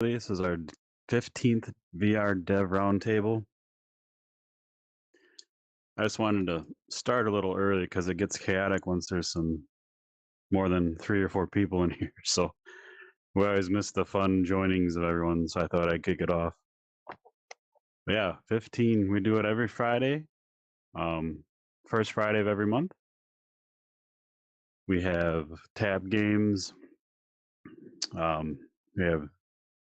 This is our 15th VR Dev Round Table. I just wanted to start a little early because it gets chaotic once there's some more than 3 or 4 people in here. So we always miss the fun joinings of everyone. So I thought I'd kick it off. But yeah, 15. We do it every Friday, first Friday of every month. We have tab games. We have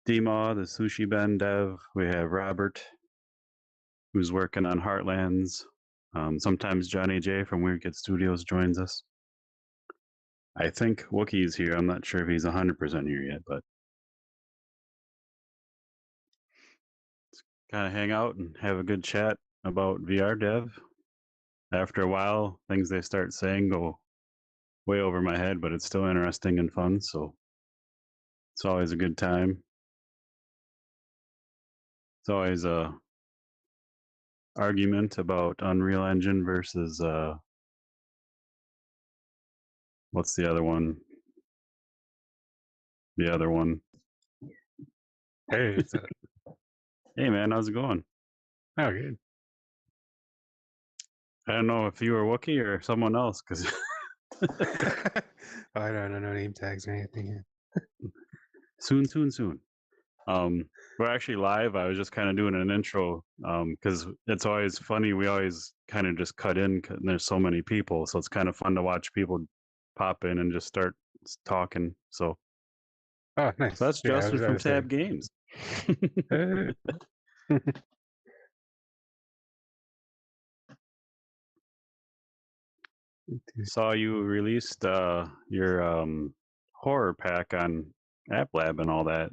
Dima, the Sushi Ben dev. We have Robert, who's working on Heartlands. Sometimes Johnny J from Weird Kid Studios joins us. I think Wookie's here. I'm not sure if he's 100% here yet, but kind of hang out and have a good chat about VR dev. After a while, things they start saying go way over my head, but it's still interesting and fun, so it's always a good time. It's always a argument about Unreal Engine versus what's the other one? The other one. Hey, Hey man, how's it going? oh, good. I don't know if you were Wookie or someone else, because Oh, I don't know no name tags or anything here. soon. We're actually live. I was just kind of doing an intro because it's always funny. We always kind of just cut in 'cause there's so many people, so it's kind of fun to watch people pop in and just start talking. So Oh, nice. that's Yeah, Justin I from was saying. Tab Games. Saw you released your horror pack on App Lab and all that.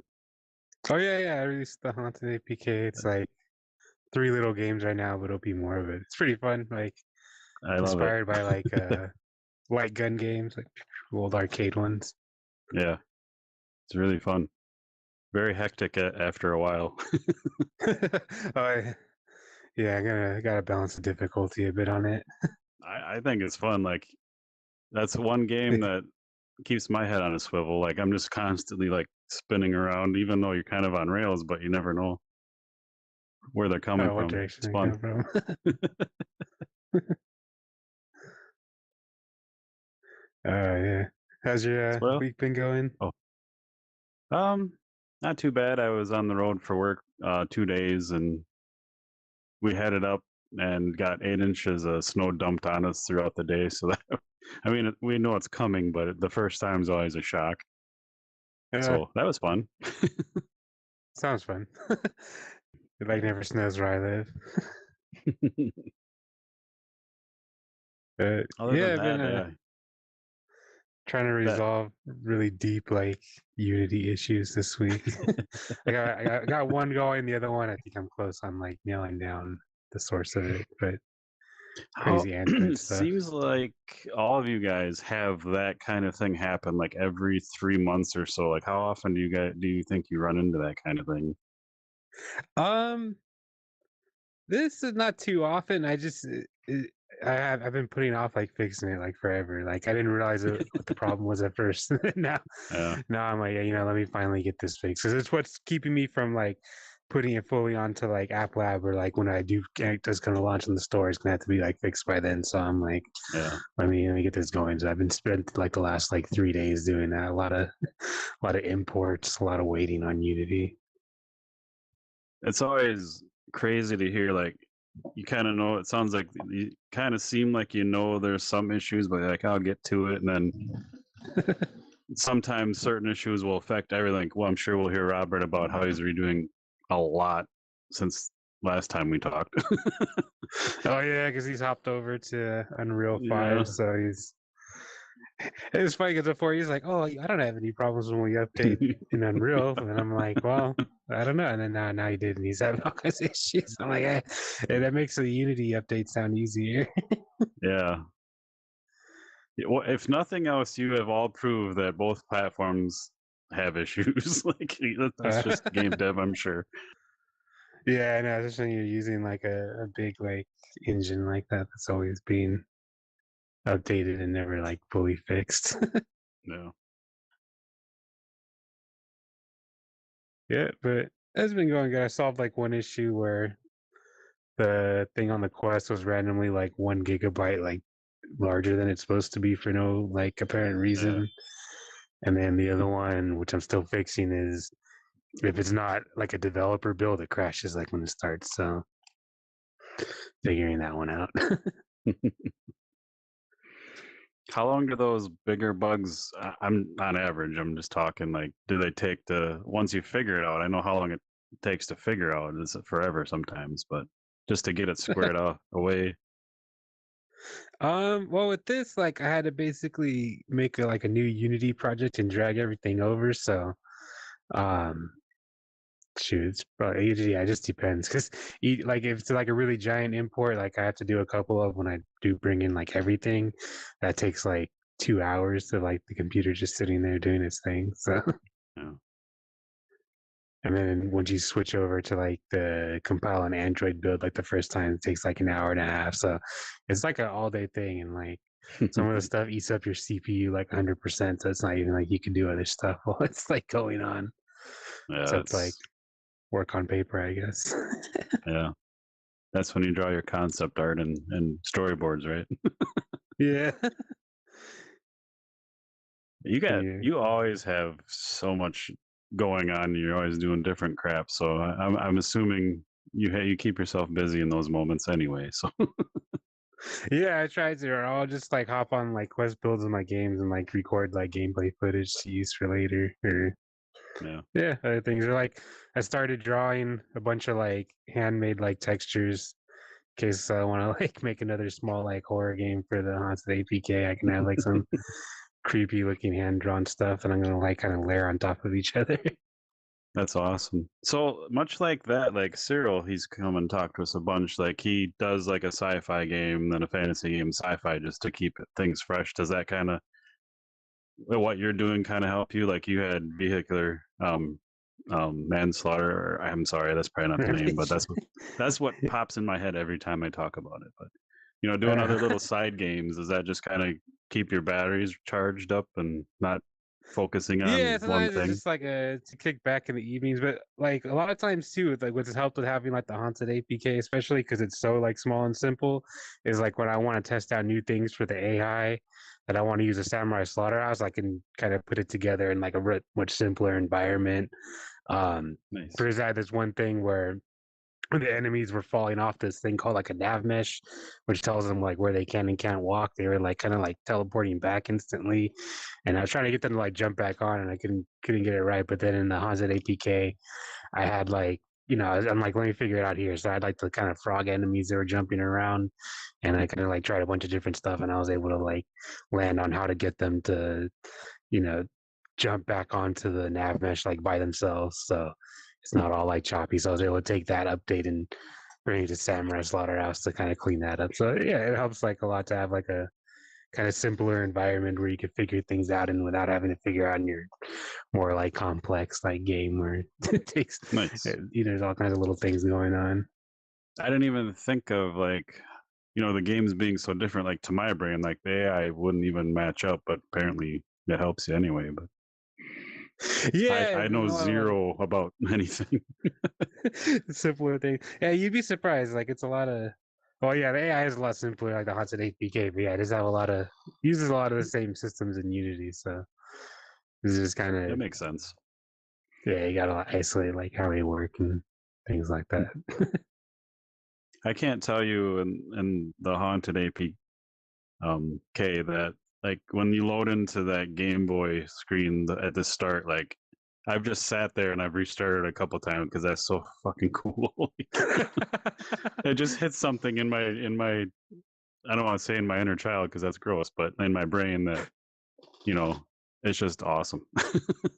Oh yeah, I released the Haunted APK. It's like 3 little games right now, but it'll be more of it. It's pretty fun. Like I love it. inspired by like light gun games, like old arcade ones. Yeah, it's really fun. Very hectic after a while. Oh yeah, I gotta balance the difficulty a bit on it. I think it's fun. Like that's one game that keeps my head on a swivel. Like I'm just constantly like spinning around, even though you're kind of on rails, but you never know where they're coming Oh, what from. It's direction they fun. come from? Yeah. How's your Well, week been going? oh, um, not too bad. I was on the road for work 2 days, and we headed up and got 8 inches of snow dumped on us throughout the day. So that, I mean, we know it's coming, but the first time's always a shock. Yeah, So that was fun. sounds fun. It like never snows where I live. But Other yeah, than I've been that, yeah, trying to that resolve really deep like Unity issues this week. I got one going, the other one I think I'm close on like nailing down the source of it, but how crazy Android it stuff. seems like all of you guys have that kind of thing happen like every 3 months or so. Like how often do you think you run into that kind of thing? Um, this is not too often. I've been putting off like fixing it like forever. Like I didn't realize what the problem was at first. now Yeah. now I'm like, yeah, let me finally get this fixed. Because it's what's keeping me from like putting it fully onto like App Lab, or like when I do it's gonna launch in the store, it's gonna have to be like fixed by then. So I'm like, Yeah. let me get this going. So I've been spent like the last like 3 days doing that. A lot of a lot of imports, a lot of waiting on Unity. It's always crazy to hear like you kind of know it sounds like you kind of seem like you know there's some issues, but like I'll get to it, and then sometimes certain issues will affect everything. Well, I'm sure we'll hear Robert about how he's redoing a lot since last time we talked. Oh yeah, because he's hopped over to Unreal Yeah. 5, so he's. It's funny because before he's like, "Oh, I don't have any problems when we update in Unreal," and I'm like, "Well, I don't know." And then now he did, and he's having all kinds of issues. I'm like, that makes the Unity update sound easier." Yeah. Well, if nothing else, you have all proved that both platforms have issues. Like that's just game dev, I'm sure. Yeah, I know. Especially when you're using like a big like engine like that that's always being updated and never like fully fixed. Yeah. Yeah, but it's been going good. I solved like one issue where the thing on the quest was randomly like 1 gigabyte like larger than it's supposed to be for no like apparent Yeah. reason. And then the other one, which I'm still fixing, is if it's not like a developer build, it crashes like when it starts. So figuring that one out. How long do those bigger bugs? I'm on average. I'm just talking. Like, do they take to once you figure it out? I know how long it takes to figure out. It's forever sometimes, but just to get it squared out away. Well, with this, like, I had to basically make like a new Unity project and drag everything over. So, um, shoot, it's probably yeah, it just depends. Because like if it's like a really giant import, like I have to do a couple of when I do bring in like everything, that takes like 2 hours to like the computer just sitting there doing its thing. So. Yeah. And then once you switch over to like the compile an Android build, like the first time it takes like an hour and a half. So it's like an all day thing. And like some of the stuff eats up your CPU like 100%. So it's not even like you can do other stuff while it's like going on. Yeah. Except like It's work on paper, I guess. yeah. That's when you draw your concept art and storyboards, right? Yeah. Yeah. You always have so much going on. You're always doing different crap. So I'm assuming you keep yourself busy in those moments anyway. So Yeah, I tried to. Or I'll just like hop on like quest builds in my games and like record like gameplay footage to use for later. Or yeah. yeah, other things are like I started drawing a bunch of like handmade like textures in case I want to like make another small like horror game for the haunted APK. I can have like some creepy looking hand drawn stuff and I'm gonna like kind of layer on top of each other. That's awesome. So much like that, like Cyril, he's come and talked to us a bunch. Like he does like a sci-fi game, then a fantasy game, sci-fi, just to keep things fresh. Does that kind of what you're doing kind of help you? Like you had vehicular manslaughter. Or, I'm sorry, that's probably not the name, but that's what pops in my head every time I talk about it. But doing uh, other little side games, does that just kind of keep your batteries charged up and not focusing Yeah, on one sometimes it's thing? just like a to kick back in the evenings, but like a lot of times too, like what's helped with having like the haunted APK, especially because it's so like small and simple, is like when I want to test out new things for the AI that I want to use a samurai slaughterhouse, I can kind of put it together in like a much simpler environment. Nice. There's that this one thing where the enemies were falling off this thing called like a nav mesh, which tells them like where they can and can't walk. They were like kind of like teleporting back instantly, and I was trying to get them to like jump back on, and I couldn't get it right. But then in the Haunted APK, I had like I'm like let me figure it out here. So I had like the kind of frog enemies that were jumping around, and I kind of like tried a bunch of different stuff, and I was able to like land on how to get them to you know jump back onto the nav mesh like by themselves. So it's not all like choppy. So I was able to take that update and bring it to Samurai Slaughterhouse to kind of clean that up. So yeah, it helps like a lot to have like a kind of simpler environment where you can figure things out and without having to figure out in your more like complex like game where it takes Nice. there's all kinds of little things going on. I didn't even think of like, the games being so different. Like to my brain, like the AI wouldn't even match up, but apparently it helps you anyway. But Yeah, I know well, zero about anything. simpler thing. Yeah, you'd be surprised. Like it's a lot of. Well, yeah, the AI is a lot simpler, like the Haunted APK, but yeah, it does have a lot of uses a lot of the same systems in Unity. So it's just kind That of makes sense. yeah, you gotta isolate like how they work and things like that. I can't tell you in the haunted AP K that like when you load into that Game Boy screen at the start, like I've just sat there and I've restarted a couple times because that's so fucking cool. It just hits something in my I don't want to say in my inner child because that's gross, but in my brain that you know it's just awesome.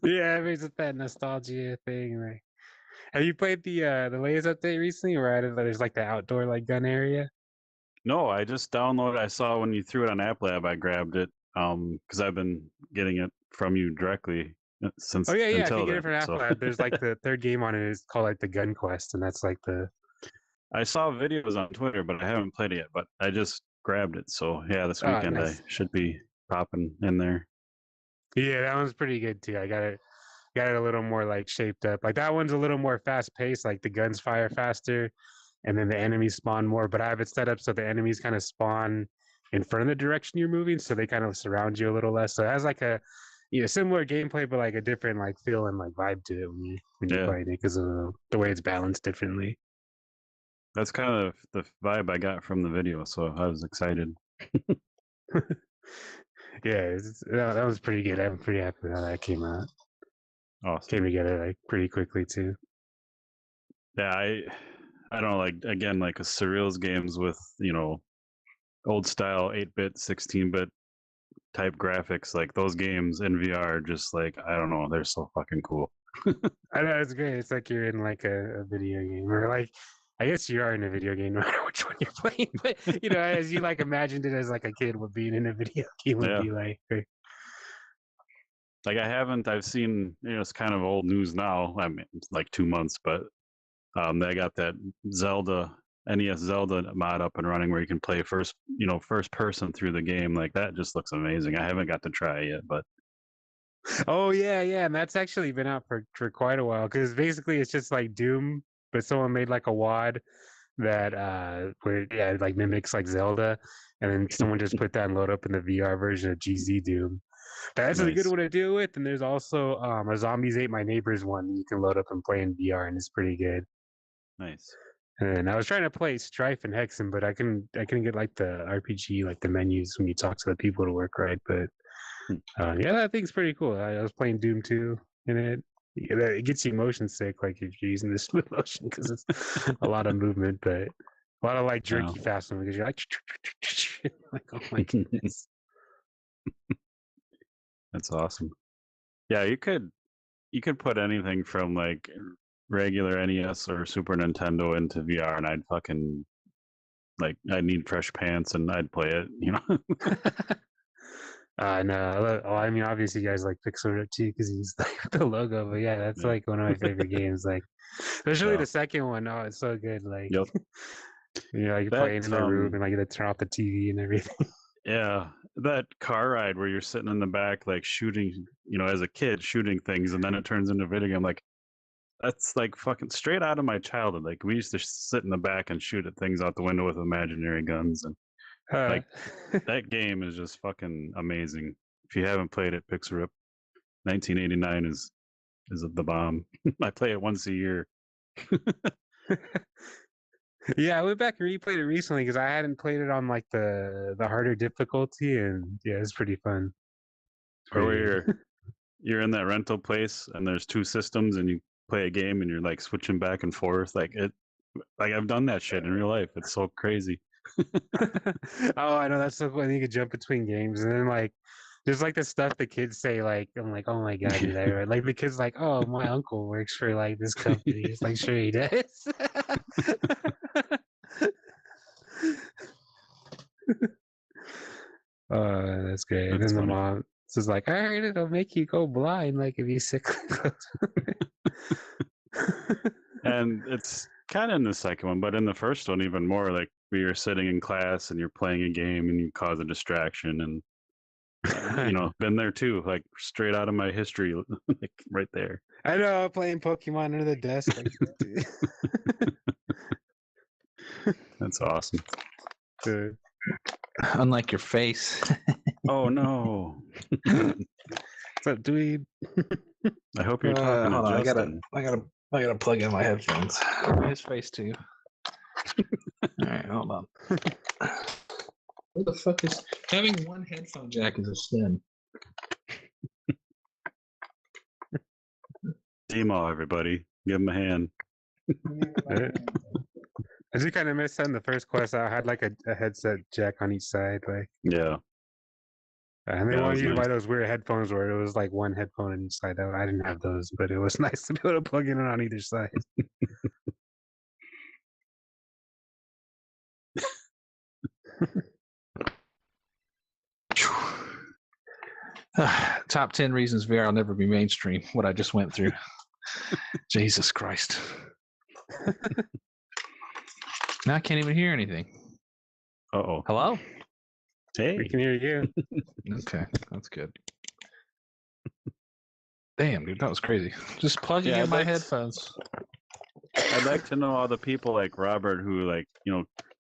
Yeah, it makes it that nostalgia thing. Like, have you played the latest update recently, where there's like the outdoor like gun area? No, I just downloaded. I saw when you threw it on App Lab, I grabbed it because I've been getting it from you directly Oh since yeah, yeah. If you until get it then. from So Apple, there's like the third game on it is called like the Gun Quest, and that's like the I saw videos on Twitter, but I haven't played it yet. But I just grabbed it. So yeah, this oh weekend I nice. should be popping in there. Yeah, that one's pretty good too. I got it. got it a little more like shaped up. Like that one's a little more fast paced. Like the guns fire faster, and then the enemies spawn more. But I have it set up so the enemies kind of spawn in front of the direction you're moving, so they kind of surround you a little less. So it has like a similar gameplay, but like a different like feel and like vibe to it when you're Yeah, playing it because of the way it's balanced differently. that's kind of the vibe I got from the video, so I was excited. Yeah, that was pretty good. I'm pretty happy with how that came out. Awesome. Came together like pretty quickly too. Yeah, I don't know, like again, like a surreals games with old style 8-bit, 16-bit type graphics, like those games in VR are just like, I don't know, they're so fucking cool. I know it's great. It's like you're in like a video game, or like I guess you are in a video game no matter which one you're playing. But as you like imagined it as like a kid, what being in a video game would Yeah. be like. Like I've seen, it's kind of old news now. I mean, it's like 2 months, but they got that NES Zelda mod up and running where you can play first person through the game. Like that just looks amazing. I haven't got to try it yet, but Oh yeah, yeah, and that's actually been out for quite a while because basically it's just like Doom, but someone made like a WAD that where yeah it, like mimics like Zelda, and then someone just put that and load up in the VR version of GZ Doom. But that's a good nice, one to deal with. And there's also a Zombies Ate My Neighbors one that you can load up and play in VR, and it's pretty good. nice. And I was trying to play Strife and Hexen, but I couldn't get like the RPG, like the menus when you talk to the people to work right. But Hmm. yeah, that thing's pretty cool. I was playing Doom 2 in it. Yeah, it gets you motion sick, like if you're using the smooth motion because it's a lot of movement, but a lot of like jerky fast movement because you're like, oh my goodness. That's awesome. Yeah, you could put anything from like regular NES or Super Nintendo into VR, and I'd fucking like I'd need fresh pants and I'd play it. No, I mean, obviously, you guys like Pixel Rip too because he's like the logo. But yeah, that's Yeah. like one of my favorite games. Like, especially Yeah. the second one. Oh, it's so good. Like, Yep. like you're That playing in the room and like you gotta turn off the TV and everything. yeah, that car ride where you're sitting in the back like shooting, as a kid shooting things, and then it turns into a video game. Like that's like fucking straight out of my childhood. Like we used to sit in the back and shoot at things out the window with imaginary guns, and Uh, like that game is just fucking amazing. If you haven't played it, Pixar Up 1989 is the bomb. I play it once a year. yeah, I went back and replayed it recently because I hadn't played it on like the harder difficulty, and yeah, it's pretty fun. It's Or where pretty good. you're in that rental place and there's two systems and you play a game and you're like switching back and forth. Like I've done that shit in real life. It's so crazy. Oh, I know that's so funny. You could jump between games, and then like there's like the stuff the kids say. Like I'm like, oh my god, did I? Right? Like the kids like, oh, my uncle works for like this company. It's like sure he does. Oh, that's great. And That's then the funny. mom is like, I heard it'll make you go blind, like if you sit close. And it's kind of in the second one, but in the first one, even more like where you're sitting in class and you're playing a game and you cause a distraction. And, been there too, like straight out of my history, like right there. I know, playing Pokemon under the desk. Like, That's awesome. dude. Unlike your face. Oh, no. What's up, dude? I hope you're talking Hold to on, Justin. I gotta plug in my headphones. His face too. All right, hold on. What the fuck is having one headphone jack is a sin? Demo, everybody. Give him a hand. I just kind of missed that in the first quest. I had like a headset jack on each side, like, Yeah. and they Yeah, that wanted was you to nice. buy those weird headphones where it was like one headphone on each side. I didn't have those, but it was nice to be able to plug in on either side. Top 10 reasons VR will never be mainstream. What I just went through. Jesus Christ. Now I can't even hear anything. Uh-oh. Hello? Hey. We can hear you. Okay, that's good. Damn, dude, that was crazy. Just plugging Yeah, in I'd my like to- headphones. I'd like to know all the people like Robert who like,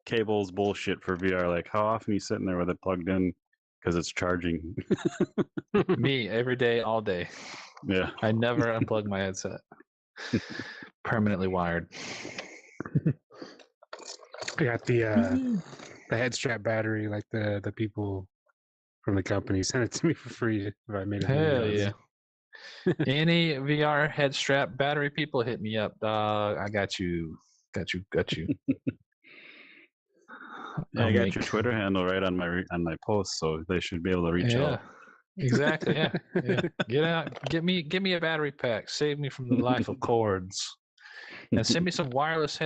cables bullshit for VR. Like, how often you sitting there with it plugged in because it's charging? Me, every day, all day. Yeah. I never unplug my headset. Permanently wired. I got the head strap battery, like the people from the company sent it to me for free if I made a video. Hell yeah. Any VR head strap battery people, hit me up, dog. I got you. Got you. Yeah, I I'll got make- your Twitter handle right on my post, so they should be able to reach Yeah, out. exactly. Yeah. Get out. Give me a battery pack. Save me from the life of cords. And send me some wireless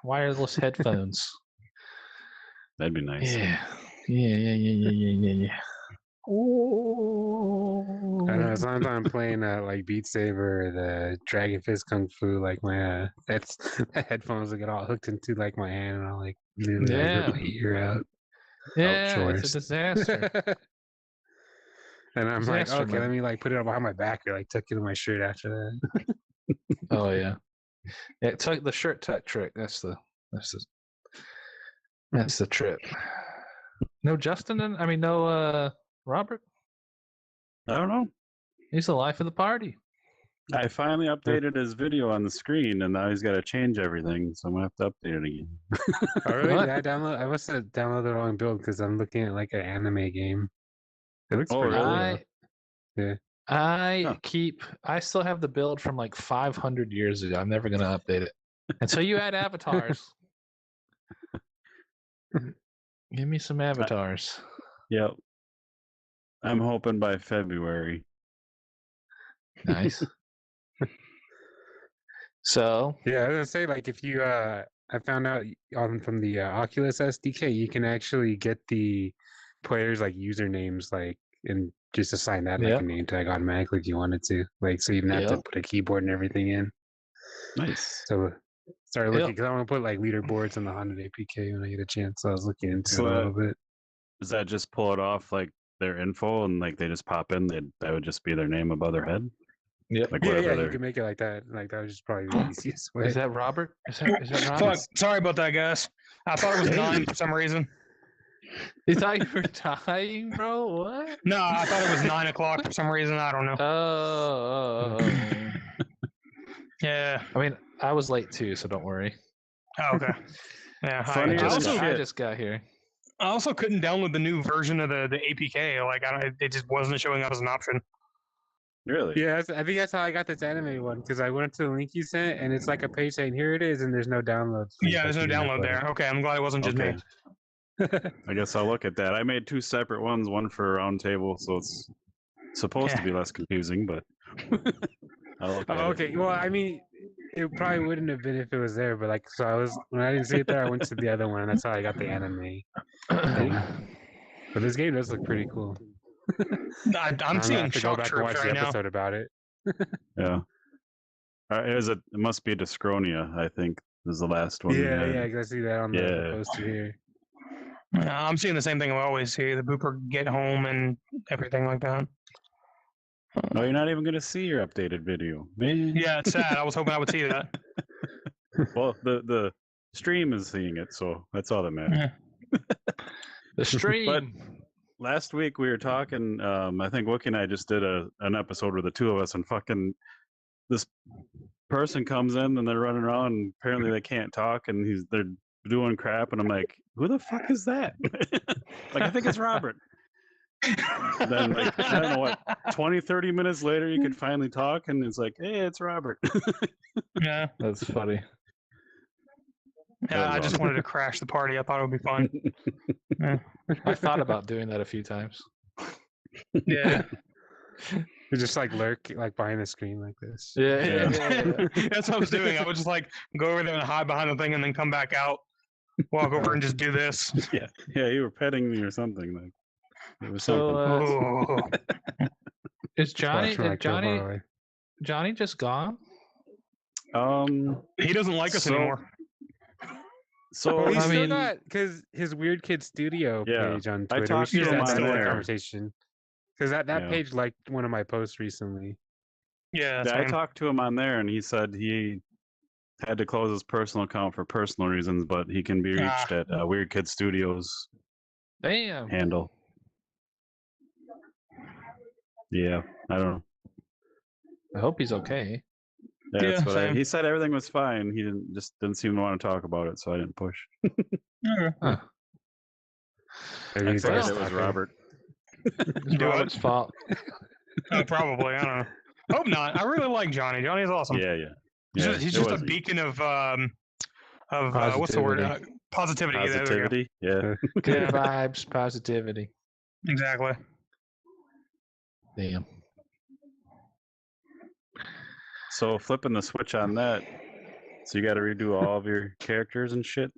wireless headphones. That'd be nice. Yeah. Oh. I don't know. Sometimes I'm playing like Beat Saber or the Dragon Fist Kung Fu. Like my the headphones will get all hooked into like my hand, and I'll like literally like, Yeah. rip my ear out. Yeah, it's a Outsourced. disaster. And I'm like, Disaster, okay, man. let me like put it behind my back or like tuck it in my shirt after that. Oh yeah. Yeah, tuck the shirt tuck trick. That's the trip. No Justin no Robert. I don't know. He's the life of the party. I finally updated his video on the screen, and now he's got to change everything, so I'm gonna have to update it again. Oh, really? What? I must have downloaded the wrong build because I'm looking at like an anime game. It looks Oh, pretty really? cool. Yeah. I still have the build from like 500 years ago. I'm never gonna update it until you add avatars. Give me some avatars. Yep. I'm hoping by February. Nice. So Yeah, I was gonna say like if you I found out from the Oculus SDK you can actually get the players like usernames like and just assign that like Yep. a name tag automatically if you wanted to. Like so you didn't have to Yep. put a keyboard and everything in. Nice. So started looking Yep. because I want to put like leaderboards on the 100 APK when I get a chance. So I was looking into So it a little bit. Does that just pull it off like their info and like they just pop in? That would just be their name above their head? Yep. Like Yeah, whatever you they're. can make it like that. Like that was just probably the easiest way. Is that Robert? Is that Robert? Fuck, sorry about that, guys. I thought it was 9 for some reason. You thought you were dying, bro? What? No, I thought it was 9 o'clock for some reason. I don't know. Oh. Yeah. I mean, I was late too, so don't worry. Oh, okay. Yeah. Funny I as also, shit. I just got here. I also couldn't download the new version of the APK. Like, it just wasn't showing up as an option. Really? Yeah, I think that's how I got this anime one because I went to the link you sent and it's like a page saying here it is and there's no download. Yeah, there's no download there. Okay, I'm glad it wasn't just Okay. me. I guess I'll look at that. I made 2 separate ones, one for Round Table, so it's supposed to be less confusing, but I'll look at Oh, it. okay. Well, I mean, it probably wouldn't have been if it was there, but like, so when I didn't see it there, I went to the other one, and that's how I got the anime thing. But this game does look pretty cool. I'm gonna seeing have to go shock back and troops watch the right now. episode about it. Yeah. It must be Discronia, I think, is the last one. we Yeah, had. yeah, because I see that on the Yeah. poster here. I'm seeing the same thing I always see: the Booper get home and everything like that. Oh, you're not even going to see your updated video, man. Yeah, it's sad. I was hoping I would see that. Well, the stream is seeing it, so that's all that matters. The stream. But last week we were talking. I think Wookie and I just did an episode with the two of us, and fucking this person comes in and they're running around. And apparently they can't talk, and they're doing crap, and I'm like, who the fuck is that? Like, I think it's Robert. Then, like, I don't know what, 20, 30 minutes later, you could finally talk, and it's like, hey, it's Robert. Yeah, That's funny. yeah. I just wanted to crash the party. I thought it would be fun. I thought about doing that a few times. Yeah, You just like lurk like behind the screen like this. Yeah. that's what I was doing. I would just like go over there and hide behind the thing, and then come back out, walk over and just do this. Yeah, you were petting me or something. Like, it was So, something. Oh. is Johnny? Watch my Is Johnny? Johnny. Johnny just gone? He doesn't like us So- anymore. So Well, he's I still mean- got because his Weird Kid Studio Yeah, page on I Twitter. talked We to should him have on that there. conversation because that Yeah. page liked one of my posts recently. Yeah, Yeah, I same. talked to him on there, and he said he had to close his personal account for personal reasons, but he can be reached at Weird Kid Studios Damn. handle. Yeah, I don't know. I hope he's okay. That's Yeah, what same. he said. Everything was fine. He didn't seem to want to talk about it, so I didn't push. Okay. Huh. Maybe I he's figured like it was stalker. Robert. It's Do Robert's it. fault. Oh, probably. I don't know. Hope not. I really like Johnny. Johnny's awesome. Yeah. He's it just a was beacon of what's the word? Positivity. There we go. positivity. Yeah. Good Yeah. vibes, positivity. Exactly. Damn. So flipping the switch on that, so you got to redo all of your characters and shit.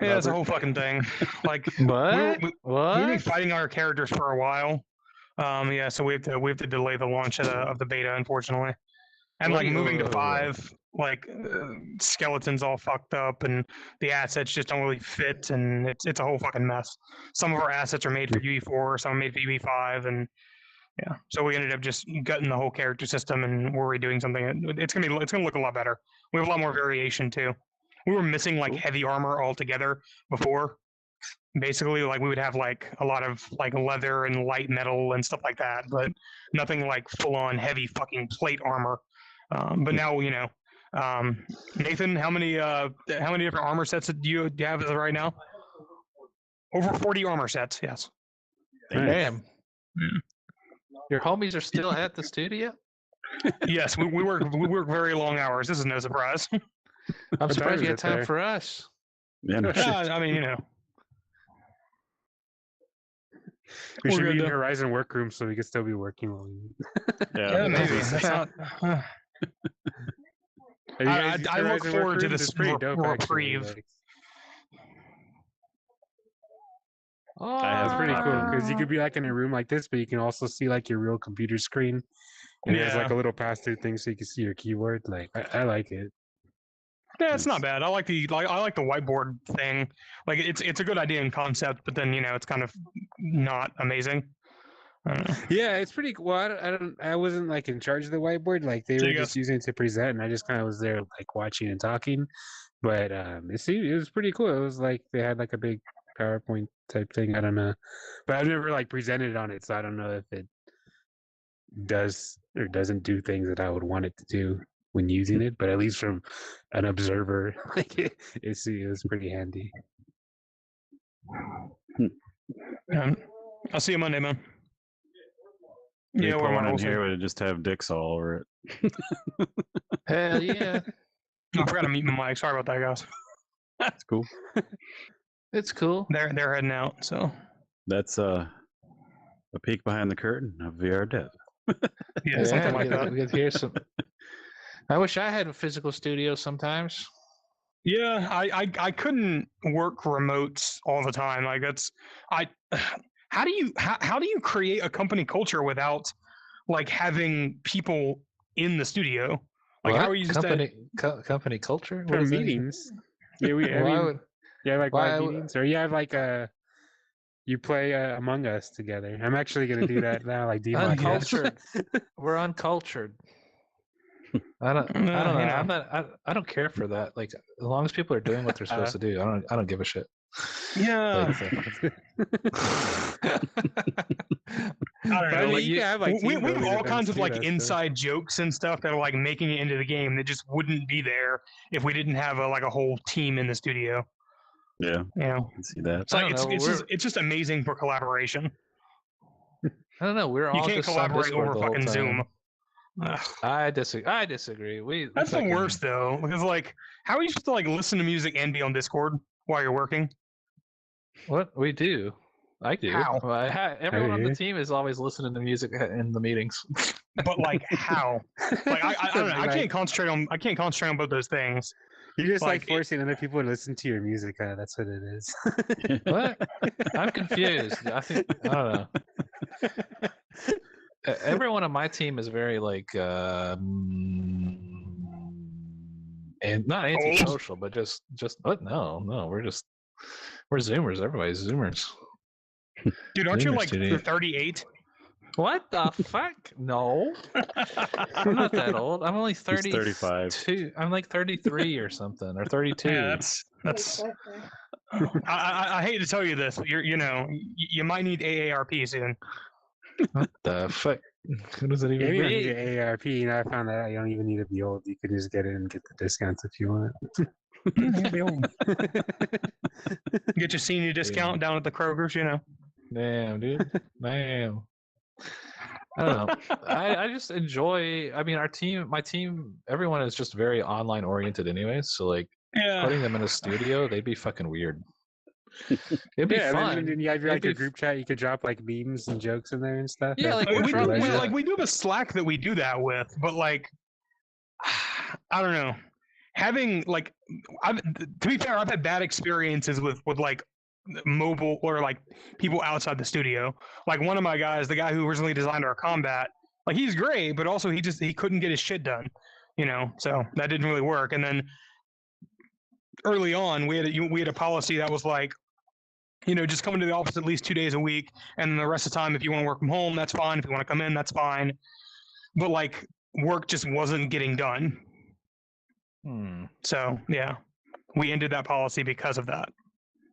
Yeah, it's a Robert? whole fucking thing. Like What? we've been What? fighting our characters for a while. Yeah, so we have to delay the launch of the beta, unfortunately. And What like do you- moving to oh, 5, like skeletons all fucked up, and the assets just don't really fit, and it's a whole fucking mess. Some of our assets are made for UE4, some are made for UE5, and yeah, so we ended up just gutting the whole character system, and we're redoing something. It's gonna look a lot better. We have a lot more variation too. We were missing like heavy armor altogether before. Basically, like we would have like a lot of like leather and light metal and stuff like that, but nothing like full on heavy fucking plate armor. But now Nathan, how many different armor sets do you have as of right now? Over 40 armor sets. Yes. Damn. Mm. Your homies are still at the studio? Yes, we work very long hours. This is no surprise. I'm surprised you had is it time there? for us. Yeah, no shit. I mean, We We're should good, be in though. Horizon workroom so we could still be working while we. yeah, maybe. That's not, Have you guys used I look Horizon forward to workrooms? this It's pretty dope, actually. reprieve. Like, Oh, have it's pretty cool because you Ah. could be like in a room like this, but you can also see like your real computer screen, and there's like Yeah. a little pass-through thing so you can see your keyboard. Like I like it. Yeah, it's not bad. I like the whiteboard thing. Like it's a good idea in concept, but then it's kind of not amazing. I don't know. Yeah, it's pretty. Well, I wasn't like in charge of the whiteboard. Like they So were you just guys- using it to present, and I just kind of was there like watching and talking. But it was pretty cool. It was like they had like a big PowerPoint type thing. I don't know, but I've never like presented on it, so I don't know if it does or doesn't do things that I would want it to do when using it. But at least from an observer, like it was pretty handy. I'll see you Monday, man. They Yeah, put we're one in we'll see. here would just have dicks all over it. Hell yeah. I forgot to mute my mic. Sorry about that, guys. That's cool. It's cool. They're heading out. So That's a peek behind the curtain of VR Dev. yeah, something like we that. could hear some. I wish I had a physical studio sometimes. Yeah, I couldn't work remote all the time. Like how do you create a company culture without like having people in the studio? Like What? how are you just company culture? What For does that even- meetings, yeah, I Why mean, would- you have like why live would- meetings, or you have like you play Among Us together. I'm actually gonna do that now, like DMOD. Uncultured. We're uncultured. I don't know. I'm not. I don't care for that. Like, as long as people are doing what they're supposed to do, I don't give a shit. yeah. Like, I don't know. I mean, like, you can have, like, we team have building all kinds events of too, like that's inside jokes and stuff that are like making it into the game that just wouldn't be there if we didn't have a whole team in the studio. Yeah, I can see that. it's like I don't know, it's just amazing for collaboration. I don't know. We're all You can't just on collaborate Discord over the whole fucking time. Zoom. Ugh. I disagree. That's the fucking- worst though, because like, how are you supposed to like listen to music and be on Discord while you're working? What we do, I do. How? Well, everyone on the Hey. team is always listening to music in the meetings. But like, how? Like, I don't know. I Like, can't concentrate on both those things. You're just like like, forcing other people to listen to your music. That's what it is. What? I'm confused. I don't know. Everyone on my team is very like, and not antisocial, but just what? No, we're Zoomers. Everybody's Zoomers. Dude, aren't you Zoomers, like dude. 38? What the fuck? No, I'm not that old. I'm only 35. 32. I'm like 33 or something, or 32. Yeah, that's. I hate to tell you this, but you might need AARP soon. What the fuck? What does it Yeah, even you don't need mean? an AARP. I found that out. You don't even need to be old. You can just get it and get the discounts if you want. Get your senior discount down at the Kroger's, Damn, dude. Damn. I don't know. I just enjoy. I mean, my team, everyone is just very online oriented, anyways. So like, putting them in a studio, they'd be fucking weird. It'd be fun. And then you have like It'd be your group chat. You could drop like memes and jokes in there and stuff. Yeah, like, we we're do, probably- we do have a Slack that we do that with, but like, I don't know. Having like, to be fair, I've had bad experiences with like mobile or like people outside the studio. Like one of my guys, the guy who originally designed our combat, like he's great, but also he couldn't get his shit done, so that didn't really work. And then early on, we had a policy that was like, just come into the office at least 2 days a week, and then the rest of the time, if you want to work from home, that's fine. If you want to come in, that's fine. But like, work just wasn't getting done. So yeah, we ended that policy because of that.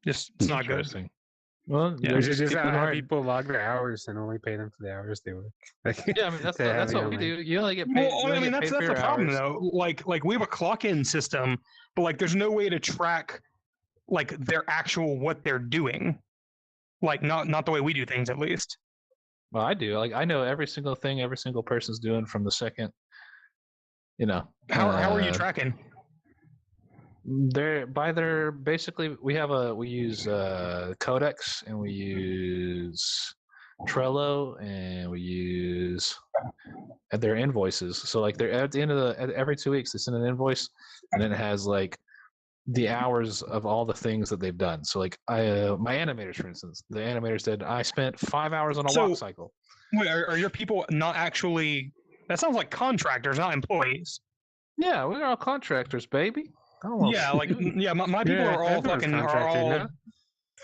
It's not good. Interesting. Well, Yeah, yeah, just people have hard. people log their hours and only pay them for the hours they work. Yeah, I mean that's to have what it we on, do. You only get paid. Well, you I only mean, get that's paid for the your problem hours. though. Like we have a clock-in system, but like there's no way to track like their actual what they're doing. Like not the way we do things, at least. Well, I do. Like I know every single thing every single person's doing from the second. How are you tracking? They're basically we use Codex, and we use Trello, and we use their invoices. So like they're at the end of every 2 weeks they send an invoice, and then it has like the hours of all the things that they've done. So like my animators, for instance, the animators said I spent 5 hours on a walk cycle. Wait, are your people not actually? That sounds like contractors, not employees. Yeah, we're all contractors, baby. Yeah, like my people are all fucking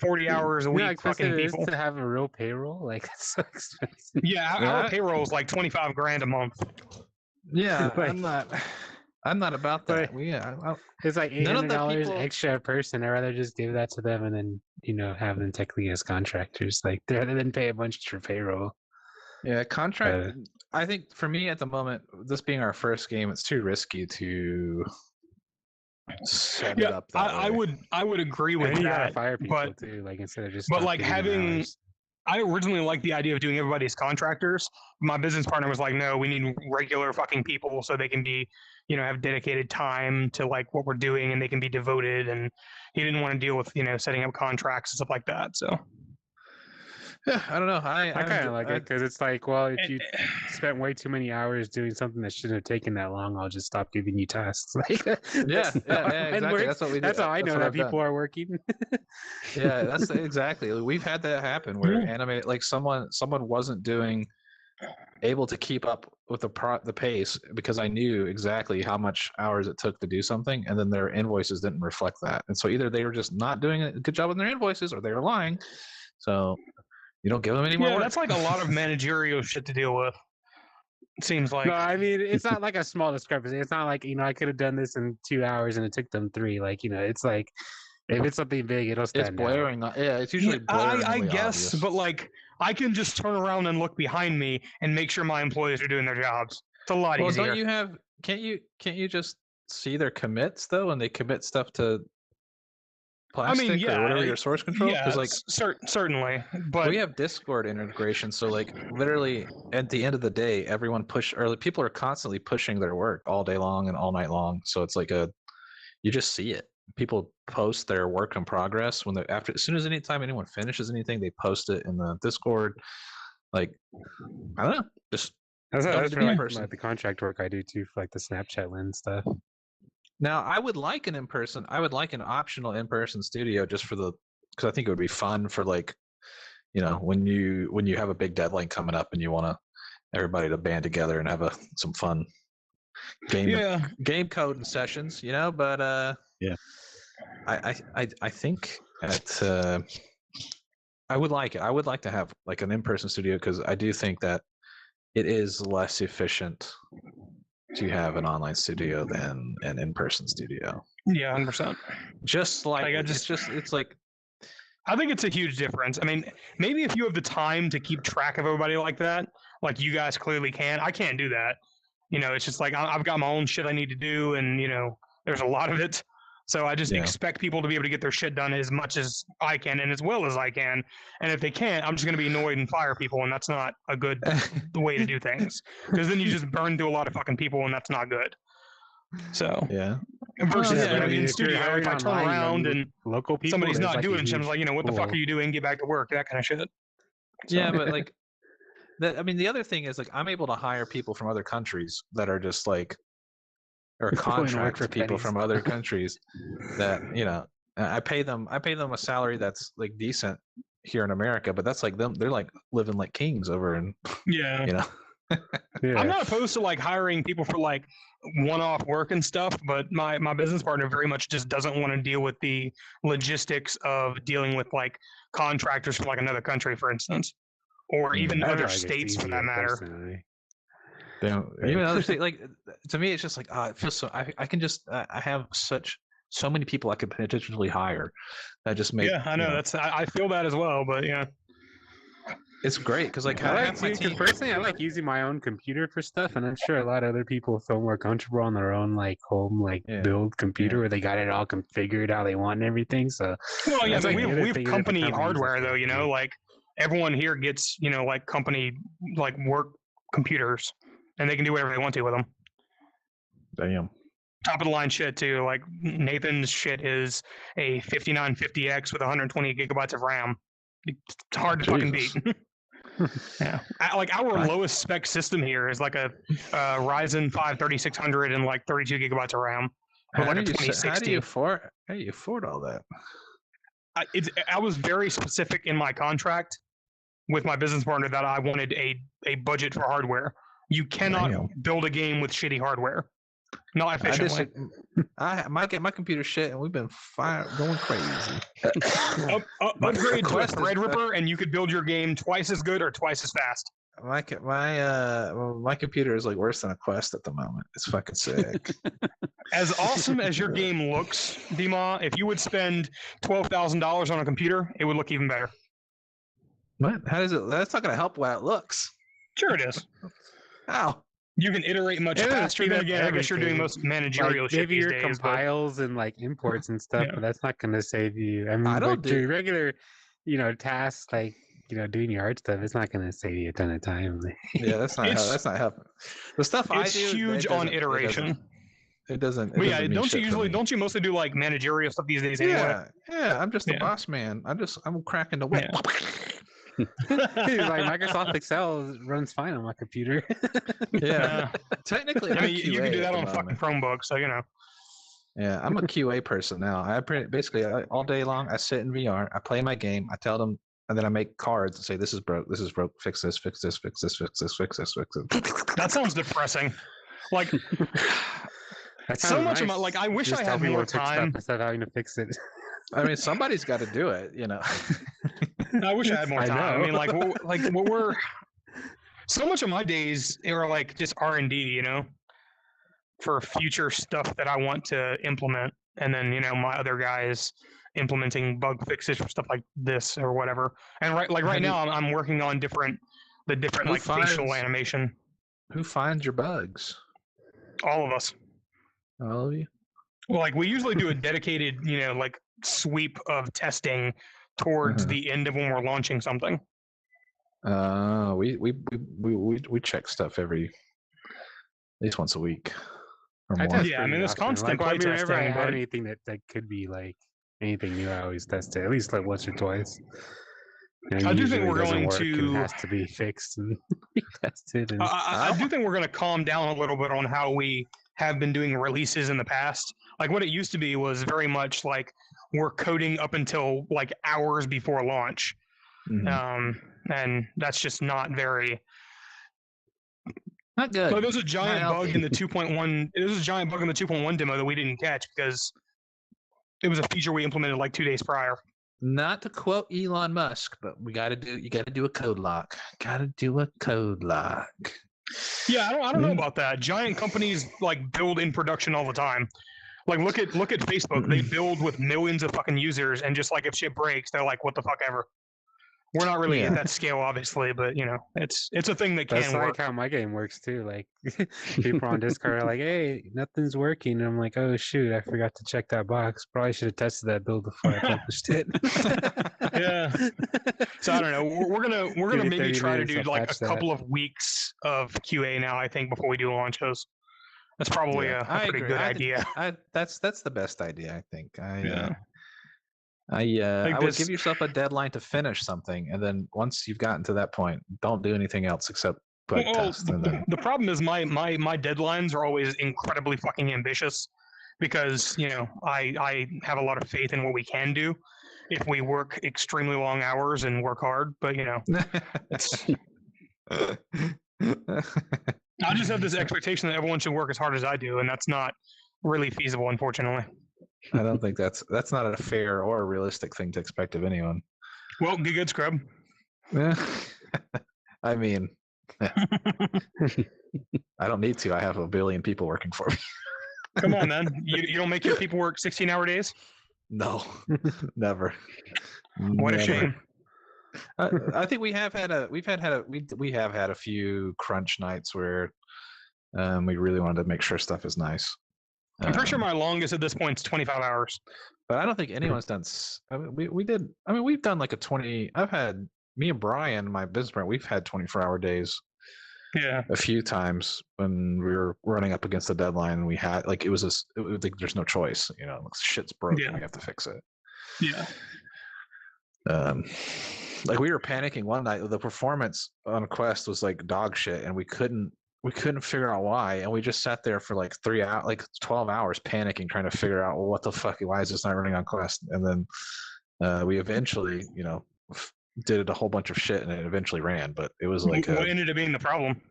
40 hours a week fucking people. To have a real payroll, like it's so expensive. Yeah, our payroll is like $25,000 a month. Yeah, Like- I'm not about that. It's like None of the $800 people- extra a person. I'd rather just give that to them and then have them technically as contractors. Like they then pay a bunch for payroll. Yeah, contract. I think for me at the moment, this being our first game, it's too risky to set it up. I would agree with And you gotta that. fire people but too, like instead of just. but not like giving them having hours. I originally liked the idea of doing everybody as contractors. My business partner was like, no, we need regular fucking people so they can be, have dedicated time to like what we're doing and they can be devoted. And he didn't want to deal with, setting up contracts and stuff like that. So Yeah, I don't know. I kind of like it because it's like, well, if you spent way too many hours doing something that shouldn't have taken that long, I'll just stop giving you tasks. Like, Yeah, exactly. That's what we do. That's how I know what that I've done. people are working. Yeah, that's exactly. We've had that happen where animate like someone wasn't able to keep up with the pace because I knew exactly how much hours it took to do something, and then their invoices didn't reflect that. And so either they were just not doing a good job on their invoices, or they were lying. So you don't give them any more work. that's like a lot of managerial shit to deal with. It seems like. No, I mean it's not like a small discrepancy. It's not like I could have done this in 2 hours and it took them 3. Like it's like if it's something big, it'll stand It's blaring. Yeah, it's usually blaring. I guess, but like I can just turn around and look behind me and make sure my employees are doing their jobs. It's a lot easier. Don't you have? Can't you just see their commits though, and they commit stuff to plastic or whatever your source control? Yeah, like certainly. But we have Discord integration, so like literally at the end of the day, people are constantly pushing their work all day long and all night long. So it's like you just see it. People post their work in progress as soon as anytime anyone finishes anything, they post it in the Discord. Like I don't know, just that's be a really person. like the contract work I do too for like the Snapchat lens stuff. Now, I would like an optional in-person studio just because I think it would be fun for like, when you have a big deadline coming up and you want everybody to band together and have some fun game coding sessions, But yeah, I think that I would like it. I would like to have like an in-person studio because I do think that it is less efficient to have an online studio than an in-person studio. Yeah, 100%. Just like Like, it's like I think it's a huge difference. I mean, maybe if you have the time to keep track of everybody like that, like you guys clearly can. I can't do that. It's just like I've got my own shit I need to do, and there's a lot of it. So I just expect people to be able to get their shit done as much as I can and as well as I can. And if they can't, I'm just going to be annoyed and fire people, and that's not a good way to do things. Because then you just burn through a lot of fucking people, and that's not good. So versus in studio, if I turn around and local people, somebody's not doing shit, I'm like, what the fuck are you doing? Get back to work. That kind of shit. So. Yeah, but like that. I mean, the other thing is like I'm able to hire people from other countries that are just like, or contract people from other countries that I pay them a salary that's like decent here in America, but that's like them. They're like living like kings over in Yeah. I'm not opposed to like hiring people for like one-off work and stuff, but my business partner very much just doesn't want to deal with the logistics of dealing with like contractors from like another country, for instance, or even other states for that matter. Personally. Even other states, like to me, it's just like it feels so. I can just I have so many people I could potentially hire. That just make I know I feel that as well, but it's great because like personally, I like using my own computer for stuff, and I'm sure a lot of other people feel more comfortable on their own like home build computer where they got it all configured how they want and everything. So we have company hardware though, like everyone here gets like company like work computers, and they can do whatever they want to with them. Damn. Top of the line shit too. Like Nathan's shit is a 5950X with 120 gigabytes of RAM. It's hard to fucking beat. Yeah, like our lowest spec system here is like a Ryzen 5 3600 and like 32 gigabytes of RAM. How do you afford all that? I was very specific in my contract with my business partner that I wanted a budget for hardware. You cannot build a game with shitty hardware. Not efficiently. My computer shit, and we've been going crazy. Upgrade to a Threadripper, and you could build your game twice as good or twice as fast. My computer is like worse than a Quest at the moment. It's fucking sick. As awesome as your game looks, Dima, if you would spend $12,000 on a computer, it would look even better. What? How does it? That's not going to help how it looks. Sure, it is. How? You can iterate much faster. Then again, I guess you're doing most managerial shit maybe these your days. Compiles and like imports and stuff, but that's not going to save you. I mean, I don't do regular, tasks like doing your art stuff. It's not going to save you a ton of time. Yeah, that's not helping. The stuff I do, it's huge on iteration. It doesn't. Don't you mostly do like managerial stuff these days anyway? Yeah. I'm just a boss man. I'm cracking the whip. Dude, like Microsoft Excel runs fine on my computer. Technically, I mean, you can do that on a fucking Chromebook, so Yeah, I'm a QA person now. I basically all day long I sit in VR, I play my game, I tell them, and then I make cards and say, "This is broke. This is broke. Fix this. Fix this. Fix this. Fix this. Fix this. Fix this." That sounds depressing. Like so much of I wish I had more time instead of having to fix it. I mean, somebody's got to do it, I wish I had more time. I mean, we're so much of my days are like just R&D, for future stuff that I want to implement, and then my other guys implementing bug fixes for stuff like this or whatever. And right now, I'm working on different facial animation. Who finds your bugs? All of us. All of you. Well, we usually do a dedicated, sweep of testing towards the end of when we're launching something. We check stuff at least once a week or more. Yeah, I mean, there's constant play testing. Whenever I have anything that could be anything new, I always test it at least once or twice. I do think we're going to has to be fixed and tested. And I do think we're going to calm down a little bit on how we have been doing releases in the past. Like what it used to be was very much like we're coding up until hours before launch. And that's just not very not good. But there's a giant bug in the 2.1. There's a giant bug in the 2.1 demo that we didn't catch because it was a feature we implemented 2 days prior. Not to quote Elon Musk, but you got to do a code lock. Got to do a code lock. Yeah, I don't know about that. Giant companies like build in production all the time. Like look at Facebook. They build with millions of fucking users, and just like if shit breaks, they're like, "What the fuck ever." We're not really at that scale, obviously, but you know, it's a thing that That's can like work. how my game works too. Like people on Discord are like, "Hey, nothing's working." And I'm like, "Oh shoot, I forgot to check that box. Probably should have tested that build before I published it." Yeah. So I don't know. We're Give gonna me maybe 30 try to minutes, do I'll like a patch that. couple of weeks of QA now. I think before we do launches. That's probably a pretty good idea. That's the best idea, I think. Yeah. I would this- give yourself a deadline to finish something, and then once you've gotten to that point, don't do anything else except bug test. And then the problem is my deadlines are always incredibly fucking ambitious because you know I have a lot of faith in what we can do if we work extremely long hours and work hard. But you know, it's I just have this expectation that everyone should work as hard as I do, and that's not really feasible, unfortunately. I don't think that's not a fair or a realistic thing to expect of anyone. Well, get good, scrub. Yeah. I mean, I don't need to. I have 1 billion people working for me. Come on, man. You don't make your people work 16-hour days? No, never. What a Never. shame. I think we have had a few crunch nights where we really wanted to make sure stuff is nice. I'm pretty sure my longest at this point is 25 hours. But I don't think anyone's done. I mean, we did. I mean, we've done like a 20. I've had me and Brian, my business partner. We've had 24-hour days. Yeah. A few times when we were running up against the deadline, and we had like it was like there's no choice. You know, shit's broken. Yeah. We have to fix it. Yeah. Like we were panicking one night. The performance on Quest was like dog shit, and we couldn't figure out why. And we just sat there for like 3 hours, like 12 hours, panicking, trying to figure out, well, what the fuck? Why is this not running on Quest? And then we eventually, you know, did a whole bunch of shit, and it eventually ran. But it was like what ended up being the problem?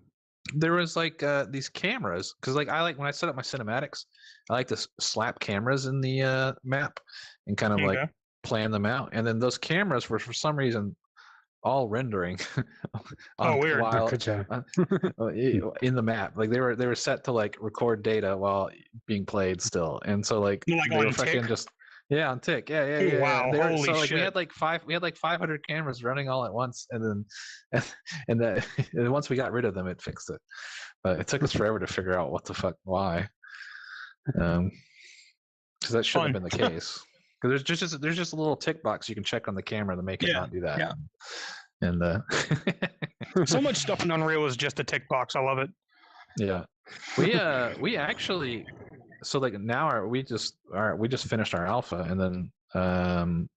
there was like these cameras, because like I like when I set up my cinematics, I like to slap cameras in the map and kind of like plan them out, and then those cameras were for some reason all rendering weird. while, Good job. in the map. Like they were set to like record data while being played still, and so like Like they on were fucking tick? just on tick. Yeah. Wow, They were, holy so like shit. we had like 500 cameras running all at once, and then and once we got rid of them, it fixed it. But it took us forever to figure out what the fuck why. Because that shouldn't have been the case. Because there's just a little tick box you can check on the camera to make it not do that. Yeah. And So much stuff in Unreal is just a tick box. I love it. yeah, we actually, so like now we just finished our alpha, and then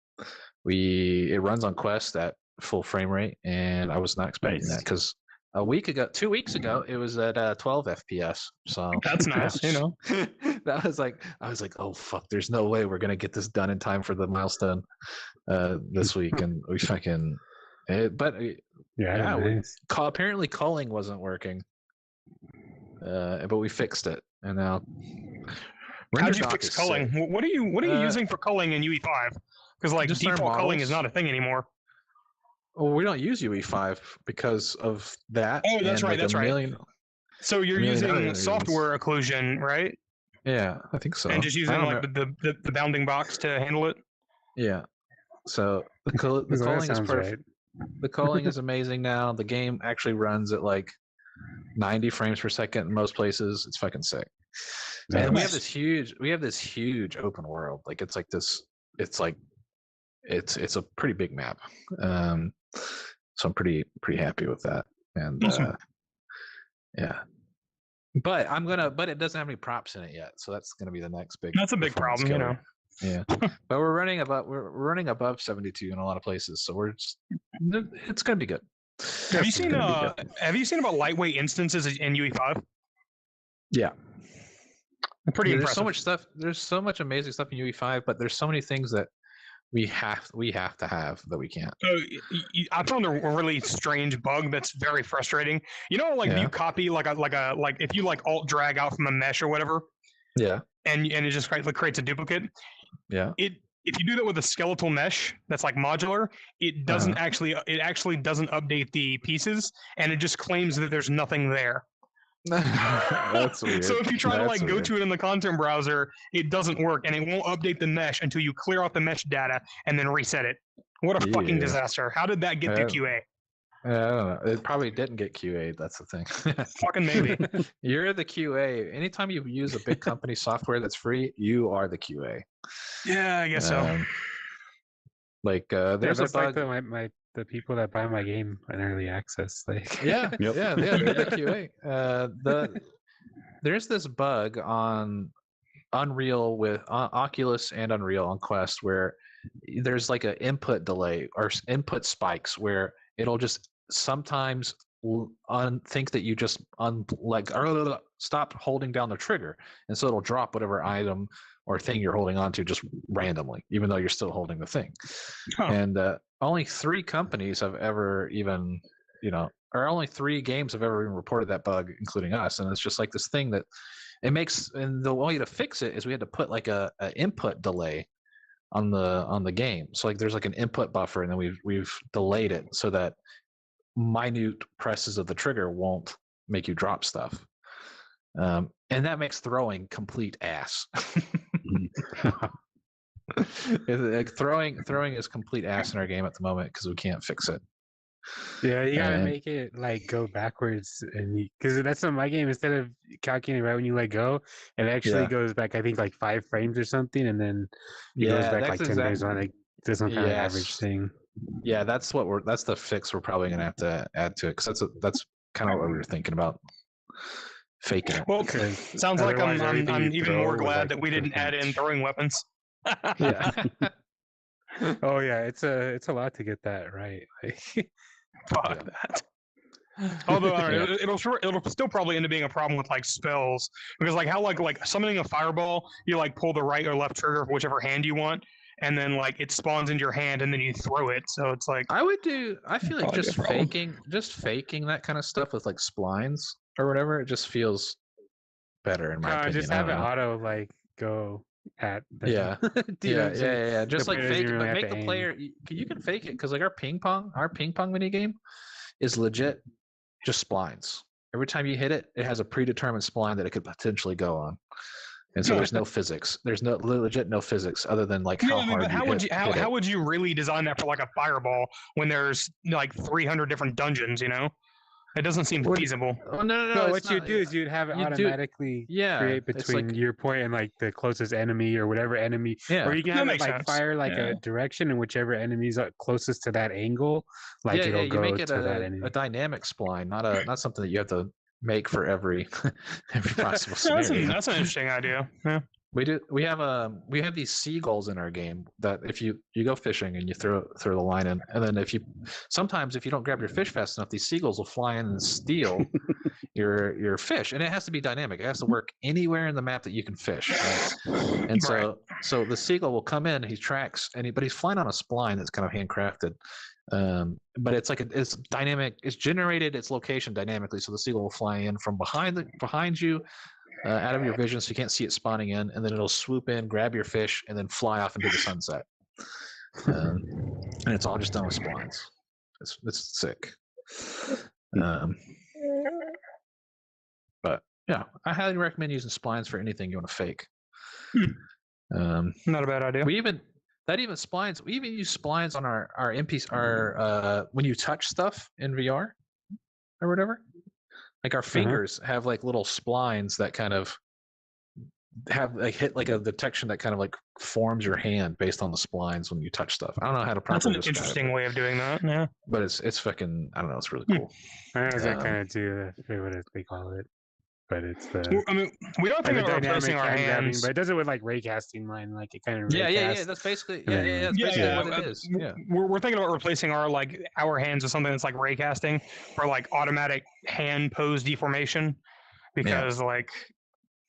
it runs on Quest at full frame rate, and I was not expecting that because 2 weeks ago it was at 12 FPS. So That's nice, you know. I was like, oh fuck, there's no way we're gonna get this done in time for the milestone this week, and we fucking. Nice. Apparently culling wasn't working, but we fixed it, and now. How'd you fix culling? What are you using for culling in UE5? Because like just our default culling models. is not a thing anymore. Well, we don't use UE5 because of that. Oh, that's and, right. like, That's a right. million- So you're million other using reasons. software occlusion, right? Yeah, I think so. And just I using don't like know. the bounding box to handle it. Yeah. So the Well, that culling is sounds perfect. The culling is amazing now. The game actually runs at like 90 frames per second in most places. It's fucking sick. Yeah. And we have this huge open world. Like it's like this. It's like it's a pretty big map. So I'm pretty happy with that. And Awesome. yeah. But it doesn't have any props in it yet. So that's gonna be the next big. That's a big performance problem, you killer. know. Yeah, but we're running above 72 in a lot of places, so it's gonna be good. Have you It's seen gonna be good. Have you seen about lightweight instances in UE5? Yeah, Pretty there's impressive. so much stuff. There's so much amazing stuff in UE5, but there's so many things that we have to have that we can't. So I found a really strange bug that's very frustrating. You know, like if Yeah. you copy like if you like alt drag out from a mesh or whatever, Yeah, and it just creates a duplicate. yeah. If you do that with a skeletal mesh that's like modular, it doesn't actually doesn't update the pieces, and it just claims that there's nothing there. That's weird. So if you try to That's like go weird. to it in the content browser, it doesn't work, and it won't update the mesh until you clear out the mesh data and then reset it. What a fucking Yeah. disaster! How did that get through QA? I don't know. It probably didn't get QA. That's the thing. Fucking maybe. You're the QA. Anytime you use a big company software that's free, you are the QA. Yeah, I guess so. There's a that's like bug. the people that buy my game in early access. Like, Yeah, Yep. yeah, they're the QA. There's this bug on Unreal with Oculus and Unreal on Quest where there's like an input delay or input spikes where it'll just sometimes think that you just stop holding down the trigger, and so it'll drop whatever item or thing you're holding on to just randomly, even though you're still holding the thing. Huh. And only 3 companies have ever even, or only 3 games have ever even reported that bug, including us. And it's just like this thing that it makes. And the way to fix it is we had to put like a input delay on the game. So like there's like an input buffer, and then we've delayed it so that minute presses of the trigger won't make you drop stuff. And that makes throwing complete ass. Throwing is complete ass in our game at the moment because we can't fix it. yeah, you gotta And- make it like go backwards, and because that's on my game. Instead of calculating right when you let go, it actually Yeah. goes back. I think like 5 frames or something, and then it goes back like 10 frames on. Like there's some kind of average Yes. thing. Yeah, that's the fix we're probably gonna have to add to it because that's kind of what we were thinking about, faking it. Well, Because sounds like otherwise I'm everything you even more throw would, glad like, that we didn't add in throwing weapons. Yeah. Oh yeah, it's a lot to get that right. Like, Fuck that. Although I don't know, it'll still probably end up being a problem with like spells, because like how like summoning a fireball, you like pull the right or left trigger for whichever hand you want, and then like it spawns into your hand and then you throw it. So it's like I feel like Probably just a problem. faking that kind of stuff with like splines or whatever. It just feels better in my opinion. just I have it don't know. auto like go at the Yeah. you know what I'm saying? Yeah. Just The like player doesn't fake it, really but have make to the aim. player. You can fake it because like our ping pong mini game is legit just splines. Every time you hit it, it has a predetermined spline that it could potentially go on, and so there's no physics. There's legit no physics other than like how yeah, I mean, hard but you how hit, would you hit how it. would you really design that for like a fireball when there's like 300 different dungeons? It doesn't seem What do you- feasible. Oh no! No, it's what you not- do is you'd have it you do- automatically Yeah, create it's between like- your point and like the closest enemy or whatever enemy. Yeah. Or you can That have it makes like sense. fire like Yeah. a direction, and whichever enemy's closest to that angle, like it'll you go make it to that enemy. a dynamic spline, not something that you have to make for every possible That's scenario. an interesting idea. Yeah. We have these seagulls in our game that if you go fishing and you throw the line in, and then if you don't grab your fish fast enough, these seagulls will fly in and steal your fish, and it has to be dynamic. It has to work anywhere in the map that you can fish. Right? And so the seagull will come in, he tracks, but he's flying on a spline that's kind of handcrafted. But it's it's dynamic. It's generated its location dynamically, so the seagull will fly in from behind you. Out of your vision, so you can't see it spawning in, and then it'll swoop in, grab your fish, and then fly off into the sunset. And it's all just done with splines. It's sick. But yeah, I highly recommend using splines for anything you want to fake. Not a bad idea. We even splines. We even use splines on our NPC when you touch stuff in VR or whatever. Like our fingers have like little splines that kind of have like hit like a detection that kind of like forms your hand based on the splines when you touch stuff. I don't know how to That's properly an describe interesting it, way of doing that. Yeah. but it's fucking, I don't know, it's really cool. I know that Um, kind of do. I forget what they call it, but it's the I mean, we don't think the about replacing our hand grabbing, hands. but it does it with like raycasting line, like it kind of Yeah. That's basically and then- that's basically what it is. w- Yeah. We're thinking about replacing our hands with something that's like raycasting for like automatic hand pose deformation, because like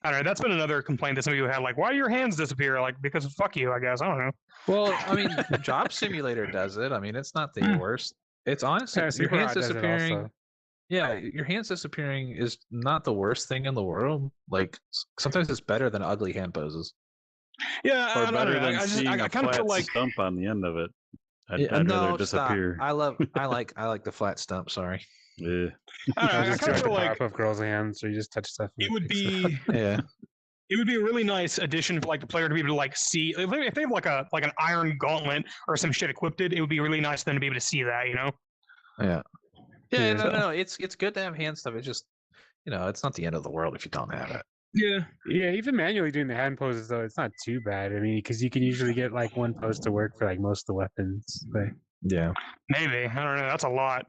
I don't know, that's been another complaint that some people had, like, why do your hands disappear? Like, because fuck you, I guess. I don't know. Well, I mean, Job Simulator does it. I mean, it's not the worst. It's honestly Yeah, your Super hands Hot does it disappearing. also. Yeah, your hands disappearing is not the worst thing in the world. Like sometimes it's better than ugly hand poses. Yeah, Or I don't better know. than I seeing I a kind of flat feel like stump on the end of it. I'd Yeah, rather no, it disappear. stop. I like the flat stump. Sorry. Yeah. I don't know. I just kind of do feel like like Powerpuff Girls hands, so you just touch stuff. And it would fix it. be Yeah. it would be a really nice addition for like the player to be able to like see if they have like an iron gauntlet or some shit equipped. It would be really nice for them to be able to see that. You know. Yeah. Yeah. Yeah. No. It's good to have hand stuff. It's just it's not the end of the world if you don't have it. Yeah. Yeah, even manually doing the hand poses though, it's not too bad. I mean, because you can usually get like one pose to work for like most of the weapons. Like, Yeah. Maybe I don't know. That's a lot.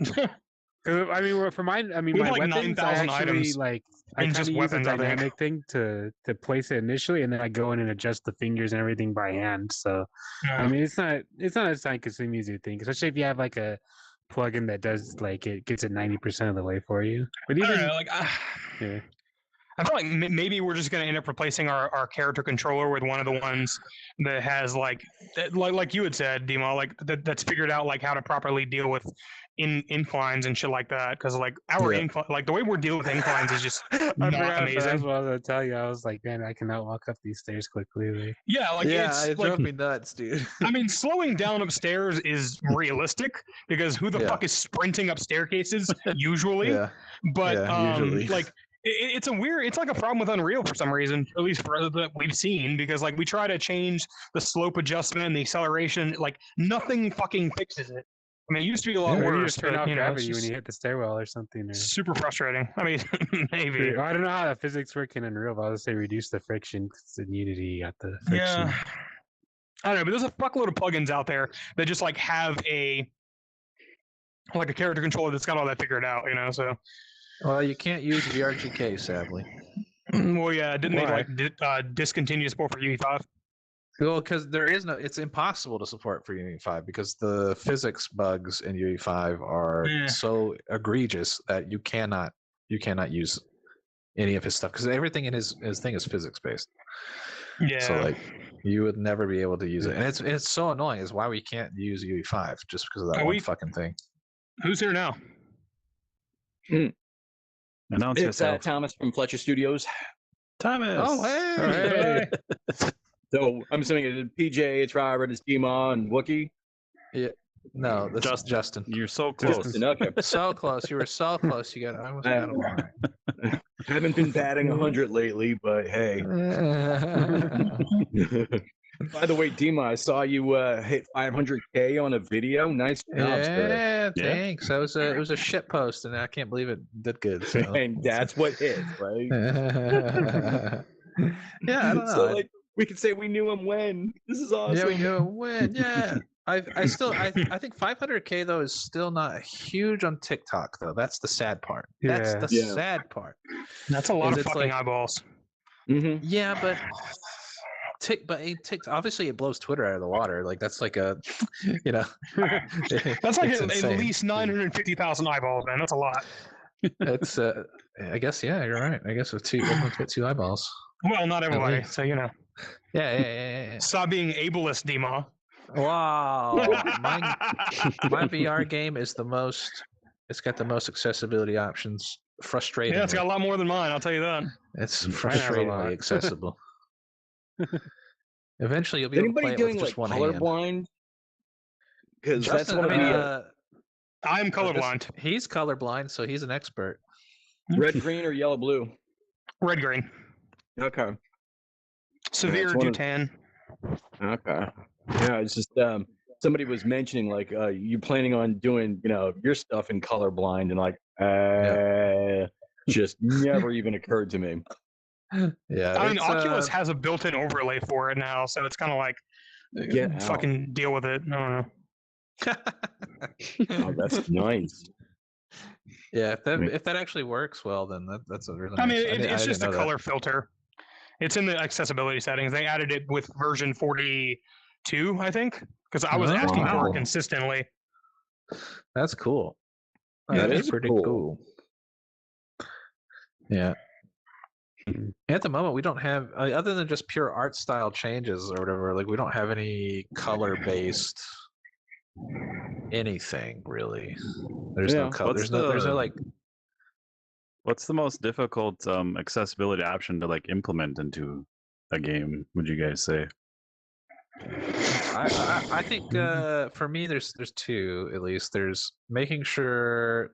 'cause, I mean, for mine, I mean, We my have, like, weapons, I 9,000 actually items like I in kind just of use a weapons, I think. dynamic thing to place it initially, and then I go in and adjust the fingers and everything by hand. So, I mean, it's not as time consuming as you think, especially if you have like a plugin that does like it gets it 90% of the way for you. But I don't even know, like, yeah. I feel like maybe we're just going to end up replacing our character controller with one of the ones that has like you had said, Dima, like that's figured out like how to properly deal with inclines and shit like that. Because like our incline, like the way we're dealing with inclines is just I not forgot that's amazing. what I was gonna tell you. I was like, man, I cannot walk up these stairs quickly. Like, Yeah, like it's it like drove me nuts, dude. I mean, slowing down upstairs is realistic because who the Yeah. fuck is sprinting up staircases usually? Yeah. But Yeah, usually. like it's like a problem with Unreal for some reason, at least for that we've seen, because like we try to change the slope adjustment and the acceleration, like nothing fucking fixes it. I mean, it used to be a lot maybe you worse, just turn but off you know, it's gravity when just you hit the stairwell or something. Or... super frustrating. I mean, maybe. I don't know how the physics work in Unreal, but I would say reduce the friction because in Unity you got the friction. Yeah. I don't know, but there's a fuckload of plugins out there that just like have a character controller that's got all that figured out, you know. So, Well, you can't use VRGK, sadly. well, yeah, didn't Why? they like discontinue support for UE5? Well, because it's impossible to support for UE5 because the physics bugs in UE5 are Yeah. so egregious that you cannot use any of his stuff because everything in his thing is physics based. Yeah. So like you would never be able to use it, and it's so annoying. Is why we can't use UE5 just because of that one fucking thing. Who's here now? Announce It's yourself. Thomas from Fletcher Studios. Thomas. Oh hey! Hey. So I'm assuming it's PJ, it's Robert, it's Dima, and Wookie. No, this is Justin. You're so close. Justin, okay. So close. You were so close. You got. I almost got I haven't been batting 100 lately, but hey. it. By the way, Dima, I saw you hit 500K on a video. Nice job, sir. Yeah, thanks. It was a shit post, and I can't believe it did good. So. And that's what hits, right? Yeah, I don't know. So, like, we could say we knew him when. This is awesome. Yeah, we knew it when. Yeah, I think 500K though is still not huge on TikTok though. That's the sad part. That's the sad part. That's a lot of It's fucking like- eyeballs. Mhm. Yeah, but obviously it blows Twitter out of the water. Like that's like a, That's like it's at insane. least 950,000 eyeballs, man. That's a lot. It's I guess you're right. I guess with everyone's got 2 eyeballs. Well, not everybody. least. So you know, Yeah. stop being ableist, Dima. Wow, my VR game is the most. It's got the most accessibility options. Frustrating. Yeah, it's got a lot more than mine. I'll tell you that. It's Mine have a lot. frustratingly accessible. Eventually, you'll be able to play Anybody it doing with like just one hand. colorblind? Because that's Justin, one of the I'm this- colorblind. He's colorblind, so he's an expert. red, green, or yellow, blue. Red green. Okay. Severe it's one of- Dutan. Okay. Yeah, it's just somebody was mentioning like you planning on doing your stuff in colorblind and like just never even occurred to me. Yeah, Uh, I mean, it's, Oculus has a built-in overlay for it now, so it's kind of like Get out. fucking deal with it. I don't know. Oh, that's nice. yeah. If that actually works well, then that's a really. I mean, nice, it's I just a didn't know color filter. It's in the accessibility settings. They added it with version 42, I think, because I was asking for Wow. it consistently. that. That's cool. That That's is pretty cool. cool. Yeah. At the moment, we don't have other than just pure art style changes or whatever. Like we don't have any color based anything really. There's no Yeah. color. What's There's no the- like. What's the most difficult accessibility option to like implement into a game? Would you guys say? I think for me there's 2 at least. There's making sure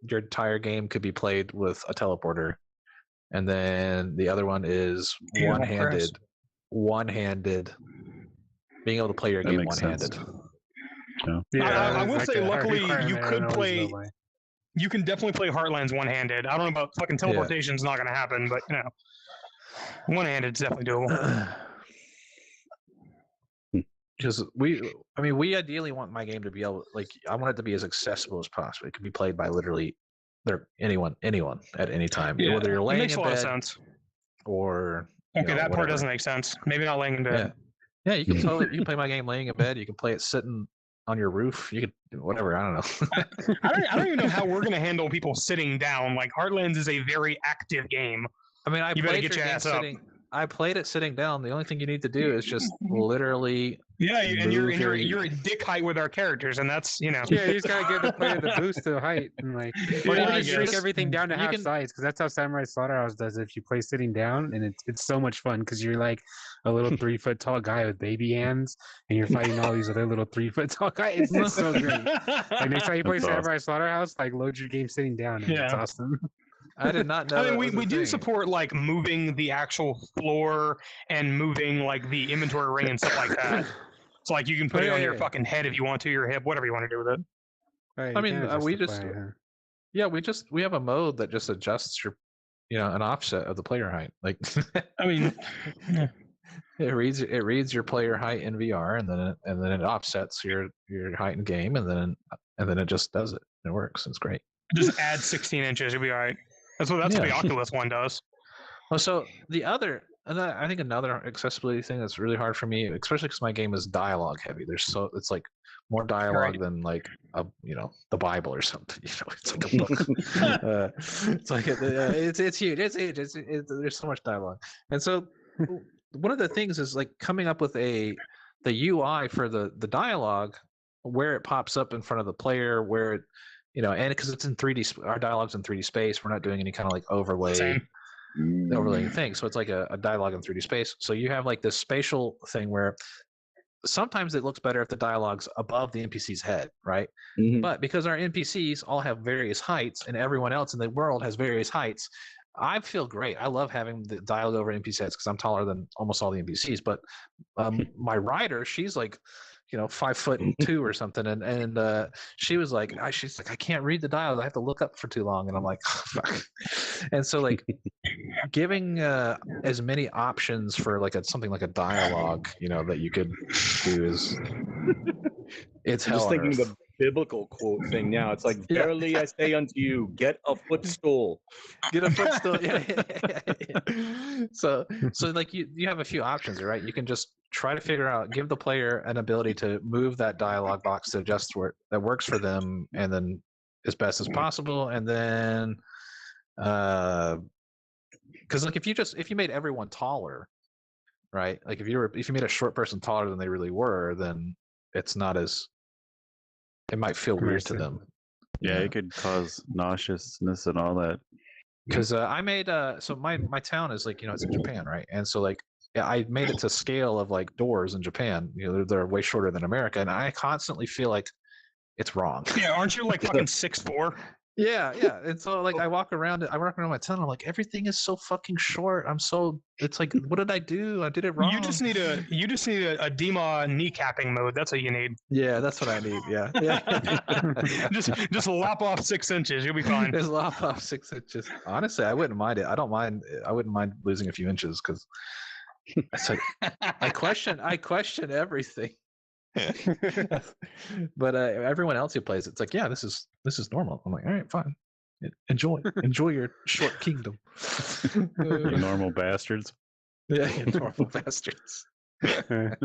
your entire game could be played with a teleporter, and then the other one is Yeah, Chris. one-handed, being able to play your That game makes sense. one-handed. I will there's say, a hard luckily, you requirement I could don't always play. go by. You can definitely play Heartlands one-handed. I don't know about fucking teleportation's not going to happen, but one-handed is definitely doable. Because we ideally want my game to be able, like, I want it to be as accessible as possible. It can be played by literally anyone at any time, Yeah, whether you're it laying makes in a lot of bed sense. or Okay, that part whatever. doesn't make sense. Maybe not laying in bed. Yeah, you can totally you can play my game laying in bed. You can play it sitting on your roof. You could whatever. I don't know. I don't even know how we're going to handle people sitting down. Like, Heartlands is a very active game. I mean, You better get your ass up. I played it sitting down. The only thing you need to do is just literally. Yeah, and Move you're at dick height with our characters, and that's Yeah, you just gotta give the player the boost to height and like, or Yeah, even I just shrink guess. everything down to You half can- size, because that's how Samurai Slaughterhouse does it. If you play sitting down, and it's so much fun because you're like a little 3-foot tall guy with baby hands, and you're fighting all these other little 3-foot tall guys. It's so great. Like next time you play That's awesome. Samurai Slaughterhouse, like load your game sitting down, and it's Yeah. awesome. I did not know. I mean, that we, was a we do thing. support like moving the actual floor and moving like the inventory ring and stuff like that. So like you can put it on your fucking head if you want to, your hip, whatever you want to do with it. Right, I you mean, can adjust we the just- player, Yeah, we have a mode that just adjusts your, an offset of the player height. Like I mean, it reads your player height in VR, and then it offsets your height in game, and then it just does it. It works. It's great. just add 16 inches, you'll be all right. That's what the Yeah. Oculus one does. Well, so I think another accessibility thing that's really hard for me, especially because my game is dialogue heavy. It's like more dialogue than like the Bible or something. It's like a book. It's like it's huge. It's huge. There's so much dialogue, and so one of the things is like coming up with the UI for the dialogue, where it pops up in front of the player, where it and because it's in 3D, our dialogue's in 3D space. We're not doing any kind of like overlaying thing. So it's like a dialogue in 3D space. So you have like this spatial thing where sometimes it looks better if the dialogue's above the NPC's head, right? Mhm. But because our NPCs all have various heights and everyone else in the world has various heights, I feel great. I love having the dialogue over NPCs because I'm taller than almost all the NPCs. But my writer, she's like 5'2" or something, and she was like, she's like, I can't read the dialogue. I have to look up for too long, and I'm like, oh, fuck. And so like giving as many options for like something like a dialogue, that you could do is it's I'm hell just on thinking earth. the biblical quote thing now. It's like, verily I say unto you, get a footstool. Get a footstool. Yeah. So like you have a few options, right? You can just try to figure out, give the player an ability to move that dialogue box to adjust where that works for them, and then as best as possible. And then, because like if you made everyone taller, right? Like if you made a short person taller than they really were, then it's not as, it might feel weird to them. Yeah, it could cause nauseousness and all that. Because I made so my town is like it's in Japan, right? And so like I made it to scale of like doors in Japan. They're way shorter than America, and I constantly feel like it's wrong. Yeah, aren't you like fucking 6'4"? Yeah. And so like I walk around my town. I'm like, everything is so fucking short. It's like, what did I do? I did it wrong. You just need a DEMA kneecapping mode. That's what you need. Yeah, that's what I need. Yeah. just lop off 6 inches. You'll be fine. Just lop off 6 inches. Honestly, I wouldn't mind it. I wouldn't mind losing a few inches because it's like I question everything. But everyone else who plays it's like, yeah, this is normal. I'm like, all right, fine. Enjoy your short kingdom. You normal bastards. Yeah, you normal bastards. You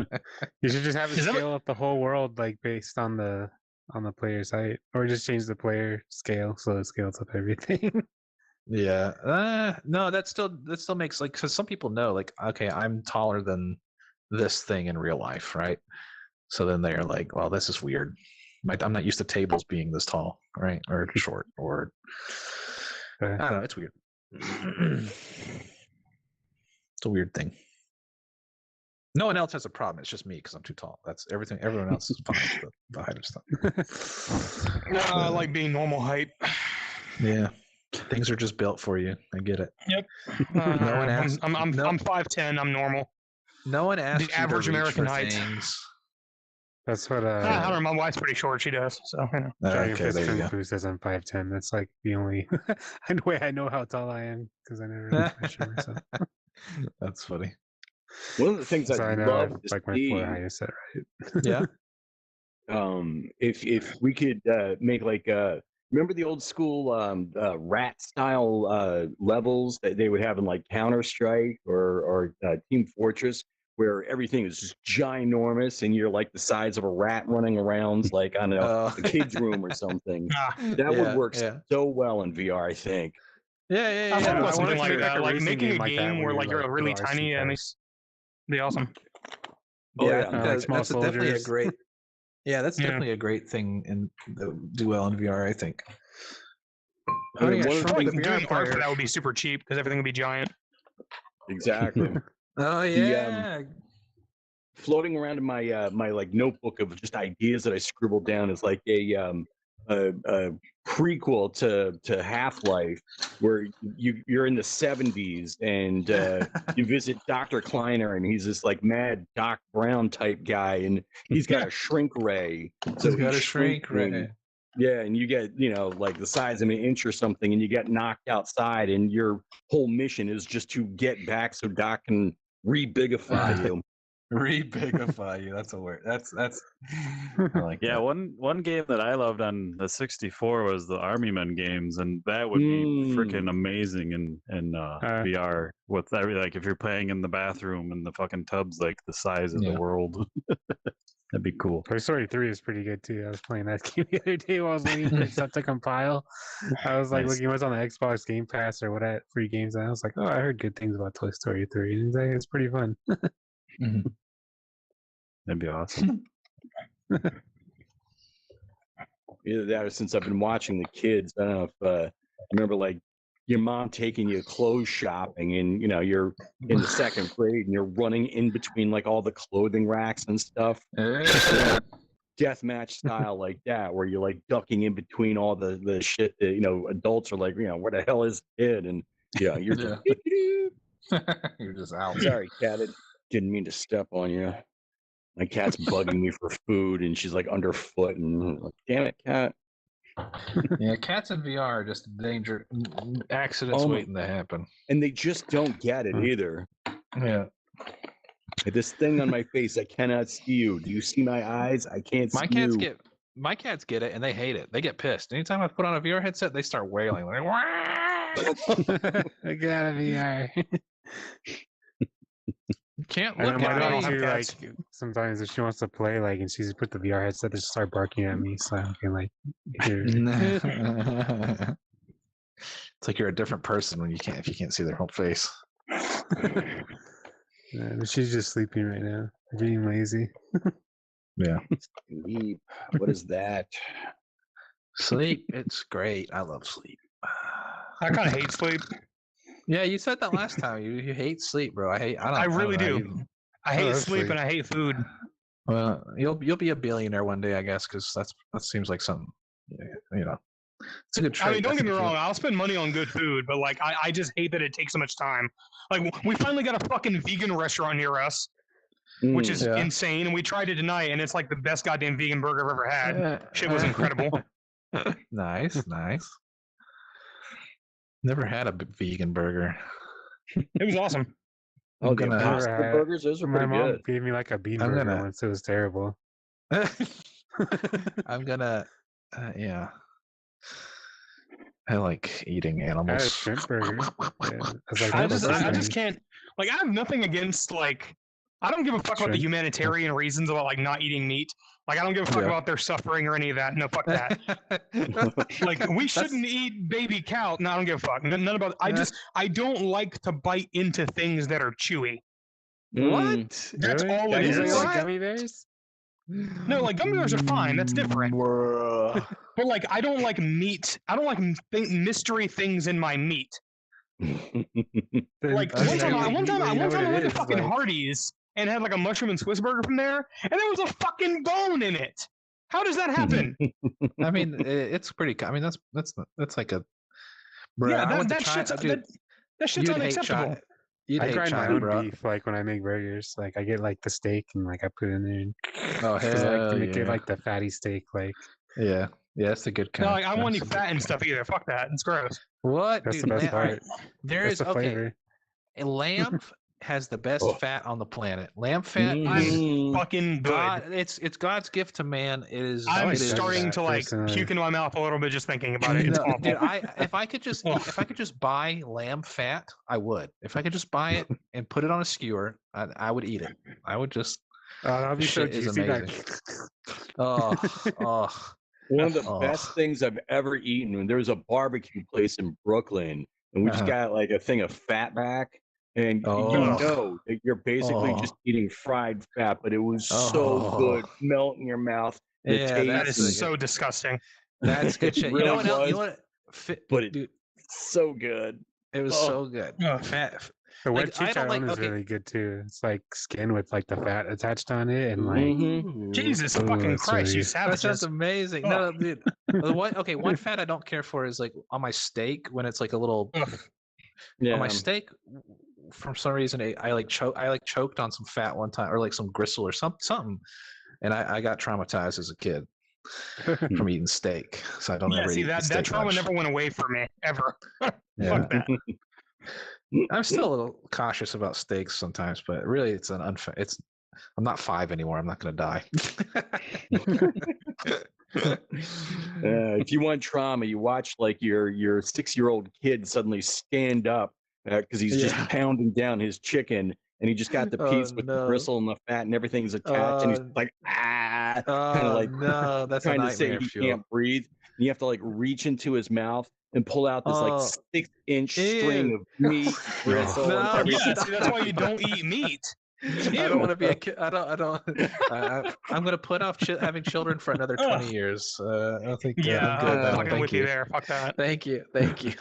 should just have it scale up the whole world like based on the player's height, or just change the player scale so it scales up everything. Yeah. No, that still makes like, because some people know like, okay, I'm taller than this thing in real life, right? So then they're like, well, this is weird. I'm not used to tables being this tall, right? Or short, or I don't know. It's weird. It's a weird thing. No one else has a problem. It's just me because I'm too tall. That's everything. Everyone else is fine with the height of stuff. No, I like being normal height. Yeah. Things are just built for you. I get it. Yep. No one asked. I'm no, 5'10". I'm normal. no one asked you average to reach American for height. things. That's what I don't know. My wife's pretty short. She does. So you know. Dragon Okay, Fist there you Kung go. Fu says I'm 5'10". That's like the only way I know how tall I am because I never measure myself. That's funny. One of the things So I I'd know love if, to like my see, floor height is set right. Yeah. if we could make like remember the old school rat style levels that they would have in like Counter-Strike or Team Fortress, where everything is just ginormous and you're like the size of a rat running around like on a kid's room or something. That would work so well in VR, I think. Yeah. I thought about I wanted something to like make, like, that, a like racing making game a like that game where where you're, like you're like, really go RC tiny. I mean, cars. be awesome. Oh, yeah. like small that's definitely a soldiers. great. Yeah, that's Yeah. definitely a great thing and do well in VR. I think. I mean, one of the Like things- doing art for that would be super cheap because everything would be giant. Exactly. Oh yeah. Floating around in my my like notebook of just ideas that I scribbled down is like a prequel to Half-Life, where you're in the 70s and you visit Dr. Kleiner, and he's this like mad Doc Brown type guy, and he's got a shrink ray. So He's got a he's shrink shrinking. ray. Yeah, and you get, like the size of an inch or something, and you get knocked outside, and your whole mission is just to get back so Doc can rebigify you. Rebigify you. That's a word. That's. I like Yeah, that. one game that I loved on the 64 was the Army Men games, and that would be freaking amazing in VR with every, like if you're playing in the bathroom and the fucking tub's like the size of the world. That'd be cool. Toy Story 3 is pretty good too. I was playing that game the other day while I was waiting for stuff to compile. I was like Nice. looking what's on the Xbox Game Pass or what at free games, and I was like, oh, I heard good things about Toy Story 3. And it's pretty fun. Mhm. That'd be awesome. Either that or since I've been watching the kids, I don't know if remember like your mom taking you clothes shopping and you're in the second grade and you're running in between like all the clothing racks and stuff. Deathmatch style like that, where you're like ducking in between all the shit that adults are like, where the hell is the kid? And you're just You're just out. sorry, cat, I didn't mean to step on you. My cat's bugging me for food, and she's like underfoot, and I'm like, damn it, cat. Yeah, cats in VR are just danger accidents Oh my- waiting to happen. And they just don't get it either. Yeah. Like, this thing on my face, I cannot see you. Do you see my eyes? I can't see you. My cats get it and they hate it. They get pissed. Anytime I put on a VR headset, they start wailing. Like, "Wah!" I gotta VR. You can't I know look my at dog me. too. cats. Like sometimes if she wants to play, like, and she's put the VR headset, they just start barking at me, so I can like hear. It's like you're a different person when if you can't see their whole face. But she's just sleeping right now, being lazy. Yeah. Sleep. What is that? Sleep, it's great. I love sleep. I kind of hate sleep. Yeah, you said that last time. You hate sleep, bro. I really do. I hate love sleep sleep. and I hate food. Well, you'll be a billionaire one day, I guess, because that seems like something. It's a good trait. I mean, don't I get me think wrong. I'll spend money on good food, but like, I just hate that it takes so much time. Like, we finally got a fucking vegan restaurant near us, which is Yeah. insane. And we tried it tonight, and it's like the best goddamn vegan burger I've ever had. Shit was incredible. Nice. Never had a vegan burger. It was awesome. Oh, the gonna- Impossible Never had- burgers, those are My pretty mom good. gave me like a bean I'm burger gonna- once. It was terrible. I'm gonna, yeah. I like eating I had a animals. shrimp burger. Yeah, that's like I the just first thing. can't. Like, I have nothing against like. I don't give a fuck about the Shrimp. humanitarian reasons about like not eating meat. Like, I don't give a fuck Yeah. about their suffering or any of that. No, fuck that. Like, we shouldn't eat baby cow. No, I don't give a fuck. None about. I don't like to bite into things that are chewy. What? That's Really? all it You is. don't like What? gummy bears? No, like gummy bears are fine. That's different. Bruh. But like, I don't like meat. I don't like mystery things in my meat. Like Then one time, I went to is, fucking like- Hardee's and had like a mushroom and Swiss burger from there, and there was a fucking bone in it. How does that happen? I mean, it's pretty. I mean, that's like a Bro, Yeah, I went to that China, shit's dude. that shit's You'd hate unacceptable. China. You'd I hate grind my China, own bro. beef like when I make burgers. Like I get like the steak and like I put it in there. Oh, Because I like to hell make it yeah. like the fatty steak. Like Yeah, that's the good No, kind. like I don't want any That's the- fat and stuff either. Fuck that. It's gross. What, that's dude? the best All right, part. there That's is the okay. flavor. And lamb has the best Oh. fat on the planet. Lamb fat I'm is Mhm. fucking good. God. It's God's gift to man. It is. I'm like it is- starting that to like personally. puke in my mouth a little bit just thinking about it. It's No, awful. dude, if I could just if I could just buy lamb fat, I would. If I could just buy it and put it on a skewer, I would eat it. I would just. Oh, that'll be so Shit is juicy. That... Oh, oh. One of the Oh. best things I've ever eaten. When there was a barbecue place in Brooklyn, and we just Uh-huh. got like a thing of fat back, and Oh. you know that you're basically just Oh. eating fried fat, but it was so Oh. good, melt in your mouth. The Yeah, taste That that's and- is so disgusting. That's good shit. You really know what? else- You know was, what? Fit, but it- dude, so good. it was oh. so good. Ugh. Fat. The wet Like, I don't chicharron like- is okay. really good too. It's like skin with like the fat attached on it, and like Mhm. Jesus Ooh, fucking that's Christ, you really- That savages. sounds amazing. No, dude. One fat I don't care for is like on my steak when it's like a little Ugh. Yeah. on my steak. For some reason, I like choked on some fat one time, or like some gristle or something, and I got traumatized as a kid from eating steak. So I don't Yeah, ever see eat that steak trauma much. never went away from me ever. Yeah. Fuck that. I'm still a little cautious about steaks sometimes, but really, it's an It's I'm not 5 anymore. I'm not gonna die. If you want trauma, you watch like your 6-year-old kid suddenly stand up because he's just Yeah. pounding down his chicken, and he just got the Oh, piece with the no. bristle and the fat and everything's attached, and he's like kind of Oh like no, that's a trying to say nightmare he fuel. can't breathe. And you have to like reach into his mouth and pull out this Oh. like 6-inch string Ew. of meat, bristle, No, and everything. Yeah, see, that's why you don't eat meat. I don't want to be a kid. I don't. I'm going to put off having children for another 20 years. I think. Yeah, I'm good. I'm now. fucking Thank with you there. Fuck that. Thank you. Thank you.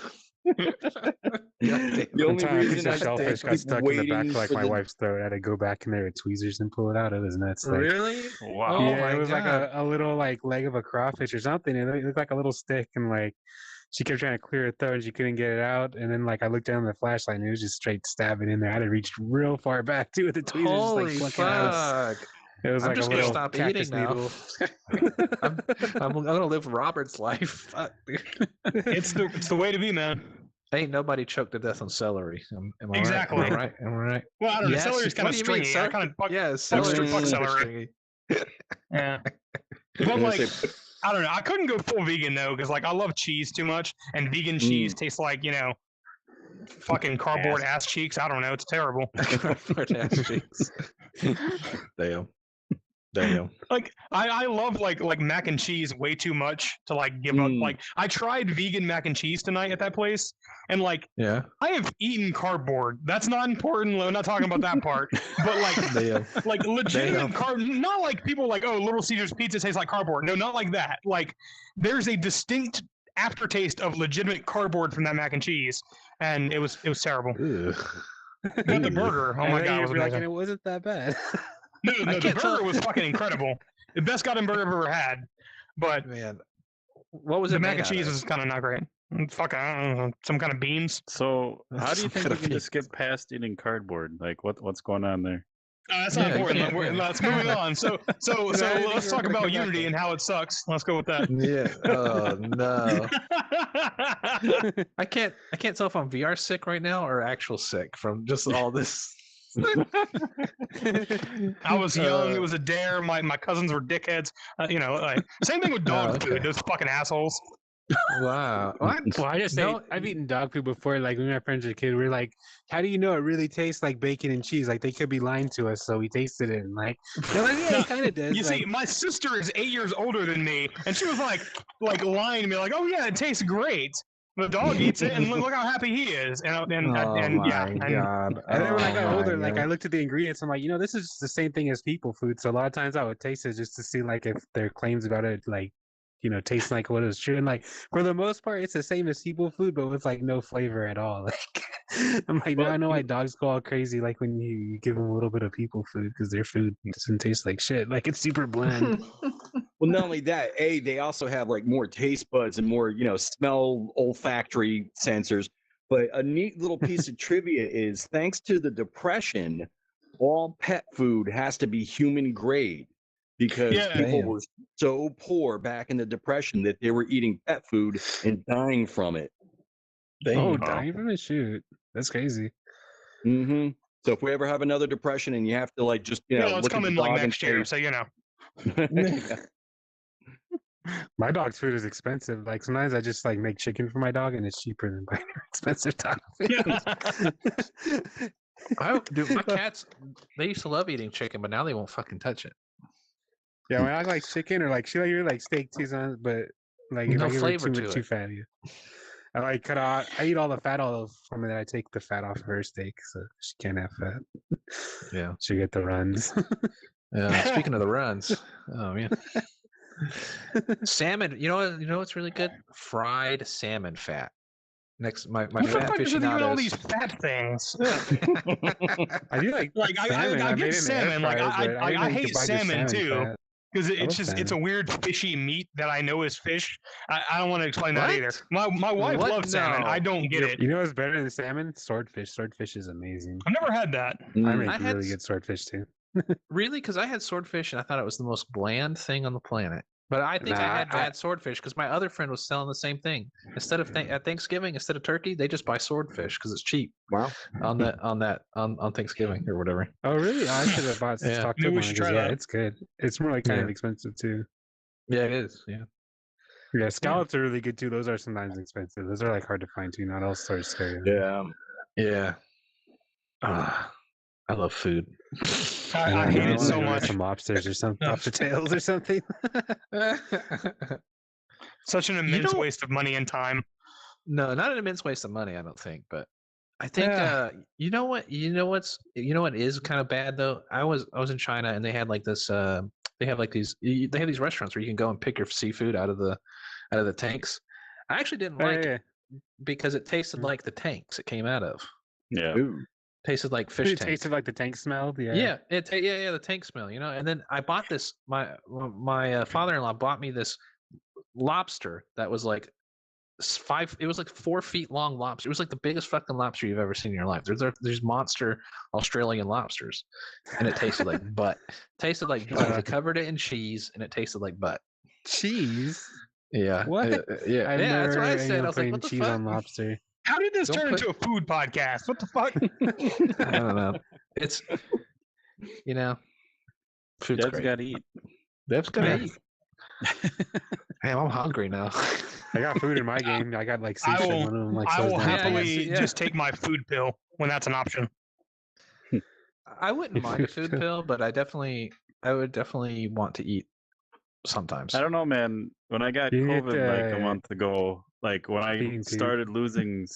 The one only time a piece reason of I shellfish got keep stuck in the back waiting of like for my the- wife's throat. I had to go back in there with tweezers and pull it out. It was nuts. Like, Really? Wow. Oh yeah, my it was like God. a little like leg of a crawfish or something. It looked like a little stick, and like she kept trying to clear her throat and she couldn't get it out. And then like I looked down the flashlight and it was just straight stabbing in there. I had to reach real far back too with the tweezers, Holy just like plucking out. fuck! It was I'm like just a gonna little stop cactus eating now. needle. I'm gonna live Robert's life. Fuck, dude. It's the way to be, man. Ain't nobody choked to death on celery. Am I Exactly. Right? Am I right? Am I right? Well, I don't know. Yes, Celery's kind what of do you mean, stringy. I celery- kind of fuck. Yeah, fuck celery. celery. Yeah. But gonna like, say, I don't know. I couldn't go full vegan though, because like I love cheese too much, and vegan cheese tastes like fucking cardboard ass cheeks. I don't know. It's terrible. Damn. Damn. Like I love like mac and cheese way too much to like give up. Mm. Like I tried vegan mac and cheese tonight at that place, and like Yeah. I have eaten cardboard. That's not important. We're not talking about that part. But like Damn. like legitimate Damn. card, not like people like, oh, Little Caesars pizza tastes like cardboard. No, not like that. Like there's a distinct aftertaste of legitimate cardboard from that mac and cheese, and it was terrible. Ugh. But the burger, oh And my then god, it you'd was be like, amazing. and it wasn't that bad. No, I the can't tell- burger was fucking incredible. The best goddamn burger I've ever had. But Man. What was the it mac made and out cheese of? was kind of not great. Fucking, I don't know, some kind of beans. So how do you Some think kind we of can thing. just get past eating cardboard? Like what's going on there? That's not Yeah, you important. can't- We're- yeah. Let's move on. So I didn't think let's we were talk gonna about come back Unity there. and how it sucks. Let's go with that. Yeah. Oh no. I can't tell if I'm VR sick right now or actual sick from just all this. I was young. It was a dare. My cousins were dickheads. Like, same thing with dog okay. food. Those fucking assholes. Wow. What? Well, I just No. I've eaten dog food before. Like when my friends were a kid, we are like, "How do you know it really tastes like bacon and cheese? Like they could be lying to us." So we tasted it, and like, they're like, "Yeah, it kind of does." You like, see, my sister is 8 years older than me, and she was like lying to me, like, "Oh yeah, it tastes great." The dog eats it, and look how happy he is. And Oh yeah, my and god. and then when I got Oh older, my like I God. looked at the ingredients, I'm like, this is just the same thing as people food. So a lot of times I would taste it just to see like if their claims about it, like, taste like what is true. And like for the most part, it's the same as people food, but with like no flavor at all. Like I'm like, now I know why dogs go all crazy. Like when you give them a little bit of people food because their food doesn't taste like shit. Like it's super bland. Well, not only that, they also have like more taste buds and more, smell olfactory sensors. But a neat little piece of trivia is thanks to the Depression, all pet food has to be human grade because Yeah. people Damn. were so poor back in the Depression that they were eating pet food and dying from it. Oh, Damn. dying from it? Shoot. That's crazy. Hmm. So if we ever have another Depression and you have to like just, it's look at the coming like dog and next year, say, so My dog's food is expensive. Like sometimes I just like make chicken for my dog and it's cheaper than buying expensive dog food. Dude, my cats, they used to love eating chicken, but now they won't fucking touch it. Yeah, when I like chicken or like she like steak too, but like if No I give her flavor too to much it. too fatty. I like cut out. I eat all the fat off from it. I take the fat off of her steak, so she can't have fat. Yeah. She get the runs. Yeah. Speaking of the runs, oh man, salmon. You know what's really good? Fried salmon fat. Next, my what the fat fuck is with even all these aficionados. fat things? I do like salmon. I made get it in the air salmon. Like fryer, but I didn't know you hate could buy just salmon too. fat. Because love it's a weird fishy meat that I know is fish. I don't want to explain that What? either. My wife What? loves salmon. I No. don't get it. You know what's better than salmon? Swordfish. Swordfish is amazing. I've never had that. I Mm. make I had really s- good swordfish too. Really? Because I had swordfish and I thought it was the most bland thing on the planet. But I think I Nah, had bad swordfish because my other friend was selling the same thing. Instead of at Thanksgiving, instead of turkey, they just buy swordfish because it's cheap Wow. on Thanksgiving or whatever. Oh really? I should have bought Yeah. stock Maybe tip we on it should 'cause, try yeah, that. it's good. It's more like kind of Yeah. expensive too. Yeah, it is. Yeah. Yeah, scallops are really good too. Those are sometimes expensive. Those are like hard to find too. Not all stores carry them. Yeah. Yeah. I love food. I hate it so much. Some lobsters or something, No. lobster tails or something. Such an immense don't- waste of money and time. No, not an immense waste of money, I don't think. But I think Yeah. you know what is kind of bad though. I was in China and they had like this. They have like they have these restaurants where you can go and pick your seafood out of the tanks. I actually didn't like it because it tasted like the tanks it came out of. Yeah. Ooh. Tasted like fish It tank. tasted like the tank smelled. Yeah. Yeah, the tank smell, And then I bought this. My father-in-law bought me this lobster that was like it was like 4 feet long lobster. It was like the biggest fucking lobster you've ever seen in your life. There's monster Australian lobsters, and it tasted like butt. Tasted like butt. They covered it in cheese, and it tasted like butt. Cheese. Yeah. What? Yeah. I've yeah, that's never what I heard said. anyone I was like, putting what the cheese fuck? on lobster. How did this Don't turn put- into a food podcast? What the fuck? I don't know. It's food's Dev's great. got to eat. Dev's gonna Yeah. eat. Damn, I'm hungry now. I got food in my game. I got like I sushi. will- One of them like I slows will down. happily Yeah. just take my food pill when that's an option. I wouldn't mind a food pill, but I would definitely want to eat sometimes. I don't know, man. When I got You get, COVID like a month ago, like when I eating too. started losing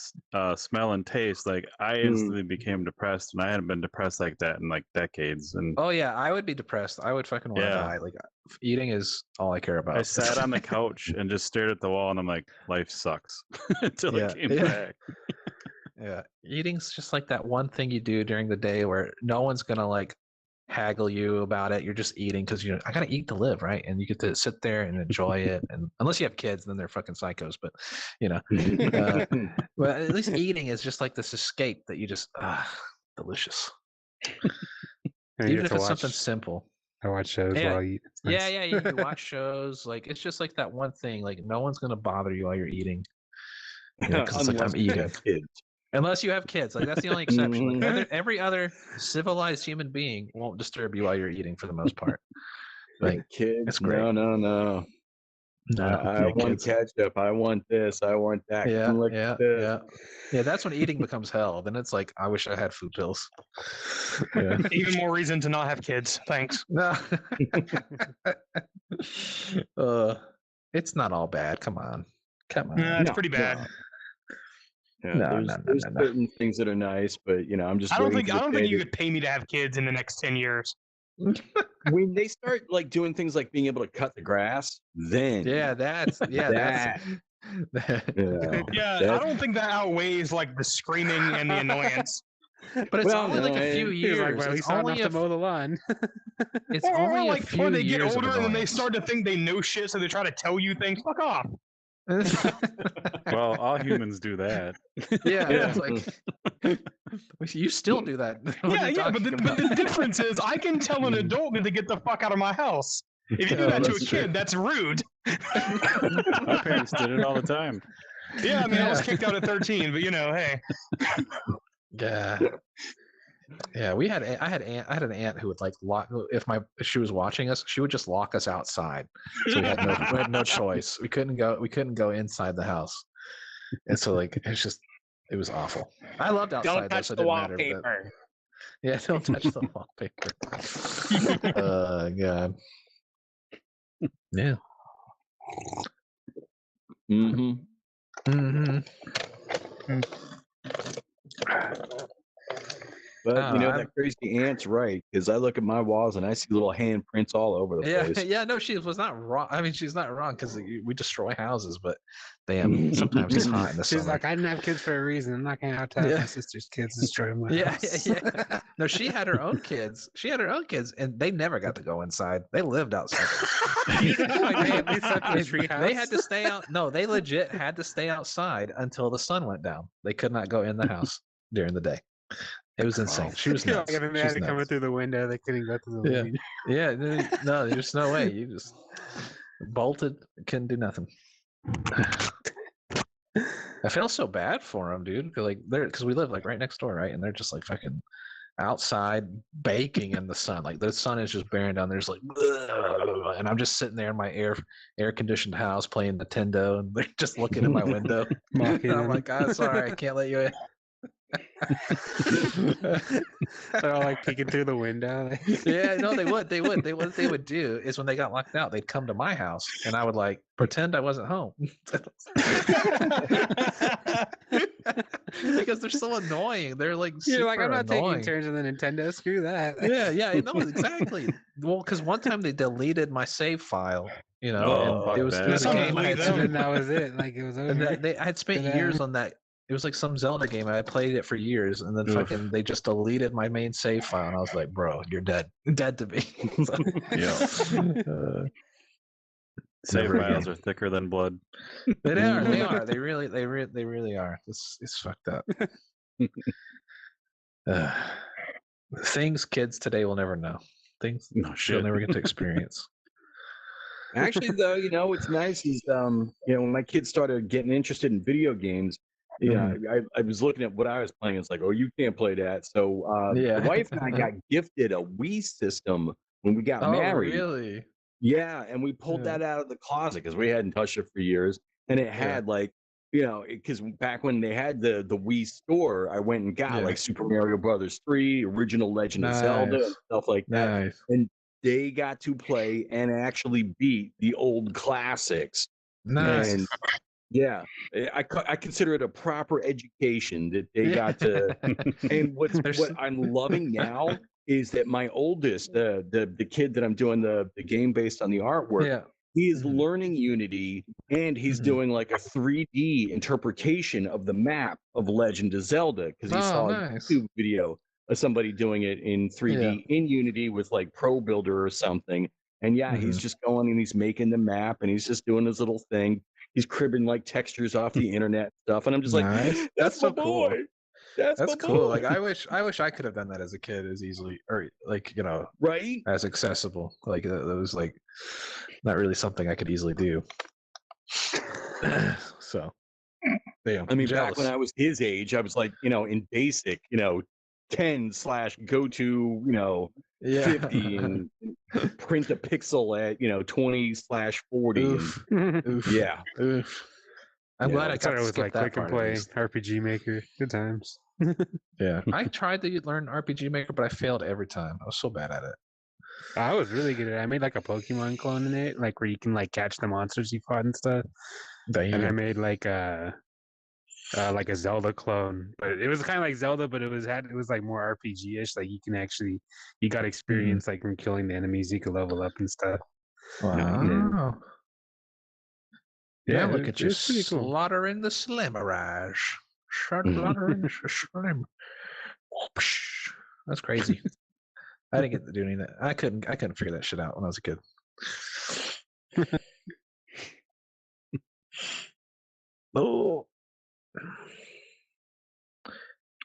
smell and taste, like I instantly became depressed, and I hadn't been depressed like that in like decades. And Oh yeah, I would be depressed. I would fucking want to Yeah. die. Like eating is all I care about. I sat on the couch and just stared at the wall, and I'm like, life sucks until Yeah. it came Yeah. back. Yeah, eating's just like that one thing you do during the day where no one's gonna like haggle you about it. You're just eating because I gotta eat to live, right? And you get to sit there and enjoy it. And unless you have kids, then they're fucking psychos. But well, at least eating is just like this escape that you just delicious. And you Even get if to it's something watch- simple. I watch shows Yeah. while I eat. It's Yeah, nice. yeah, you can watch shows. Like it's just like that one thing. Like no one's gonna bother you while you're eating. 'Cause it's like Unless I'm you eating. have kids. Unless you have kids, like that's the only exception. Like, Mhm. every other civilized human being won't disturb you while you're eating for the most part. Like Kids, it's great. no. I want ketchup. I want this. I want that. Yeah, Come look yeah, at this. yeah. That's when eating becomes hell. Then it's like I wish I had food pills. Yeah. Even more reason to not have kids. Thanks. No. It's not all bad. Come on. Nah, it's No, pretty bad. Yeah, No, there's no. certain things that are nice, but I'm just. I don't waiting think for the day you that- could pay me to have kids in the next 10 years. when they start like doing things like being able to cut the grass, then Yeah, that's Yeah, Yeah, I that's- don't think that outweighs like the screaming and the annoyance. But it's Well, only no, like a few He was years. like, well, at It's least I don't only have to a, mow the lawn. it's Or only a like, few or they get years of older and then they annoyance. start to think they know shit, so they try to tell you things. Fuck off. Well, all humans do that. Yeah, Yeah. it's like you still do that. What are you But talking the, about? but the difference is I can tell an adult to get the fuck out of my house. If you do Oh, that to a that's true. kid, that's rude. My parents did it all the time. Yeah, I mean, I was Yeah. kicked out at 13, but hey. Yeah. Yeah, I had an aunt who would like lock if she was watching us, she would just lock us outside. So we had no choice. We couldn't go inside the house. And so like it was awful. I loved outside though, so it didn't matter. But, yeah, don't touch the wallpaper. God. Yeah. Mm-hmm. Mm-hmm. But I'm- that crazy aunt's right, because I look at my walls and I see little handprints all over the Yeah, place. yeah, no, she was not wrong. I mean, she's not wrong because we destroy houses, but damn, sometimes it's hot in the She's summer. like, I didn't have kids for a reason. I'm not gonna have to have my sister's kids destroy my Yeah, house. yeah. No, she had her own kids. She had her own kids, and they never got to go inside. They lived outside. Like, they at least slept in a tree They house. had to stay out. No, they legit had to stay outside until the sun went down. They could not go in the house during the day. It was insane. She was nuts. And then they She had was to come in nuts. through the window. They couldn't go through the Yeah. window. Yeah, no, there's no way. You just bolted, couldn't do nothing. I feel so bad for them, dude. Because we live like right next door, right? And they're just like fucking outside baking in the sun. Like the sun is just bearing down. There's like, and I'm just sitting there in my air conditioned house playing Nintendo, and they're just looking in my window. Mocking And I'm them. like, oh, sorry, I can't let you in. They're all like peeking through the window. Yeah, no, they would. What they would do is when they got locked out, they'd come to my house, and I would like pretend I wasn't home because they're so annoying. They're like You're like, I'm not annoying. taking turns on the Nintendo. Screw that. Yeah, I know exactly. Well, because one time they deleted my save file, Oh, and it was fuck a that. game I had Unbelievable. spent, And then that was it. Like it was over. and I had spent Yeah. years on that. It was like some Zelda game. I played it for years, and then Oof. fucking they just deleted my main save file, and I was like, "Bro, you're dead to me." Yeah. Save Never files again. are thicker than blood. They are. They are. They really are. It's fucked up. Things kids today will never know. Things No they'll shit. never get to experience. Actually, though, what's nice is, when my kids started getting interested in video games, I was looking at what I was playing. It's like, oh, you can't play that. So Yeah. the wife and I got gifted a Wii system when we got Oh, married. really? Yeah, and we pulled Yeah. that out of the closet because we hadn't touched it for years, and it had because back when they had the Wii store, I went and got Yeah. like Super Mario Brothers 3, original Legend of Zelda, and Nice. stuff like that. Nice. And they got to play and actually beat the old classics. Nice. And yeah, I consider it a proper education that they got to. And what I'm loving now is that my oldest, the kid that I'm doing the game based on the artwork, Yeah. he is Mhm. learning Unity, and he's Mhm. doing like a 3D interpretation of the map of Legend of Zelda because he Oh, saw nice. a YouTube video of somebody doing it in 3D in Unity with like Pro Builder or something. And yeah, he's Mhm. just going and he's making the map and he's just doing his little thing. He's cribbing like textures off the internet stuff, and I'm just Nice. like, That's my so cool. boy. That's That's my cool. boy. Like I wish I could have done that as a kid as easily, or like Right? as accessible. Like that was like not really something I could easily do. So, damn. I mean, jealous. back when I was his age, I was like, in basic, 10/go to, Yeah. 50 and print a pixel at, 20/40. Oof. Oof. Yeah. Oof. I'm Yeah, glad I I got thought to it was skip like that click and part. At play least. RPG Maker. Good times. Yeah. I tried to learn RPG Maker, but I failed every time. I was so bad at it. I was really good at it. I made like a Pokemon clone in it, like where you can like catch the monsters you fought and stuff. And I Damn. made like a Zelda clone, but it was kind of like Zelda, but it was like more RPG-ish. Like you got experience like from killing the enemies. You could level up and stuff. Wow. Yeah, look it- at it you was pretty cool. slaughtering the Slimerage. Slaughtering the Slim. That's crazy. I didn't get to do any of that. I couldn't figure that shit out when I was a kid. Oh.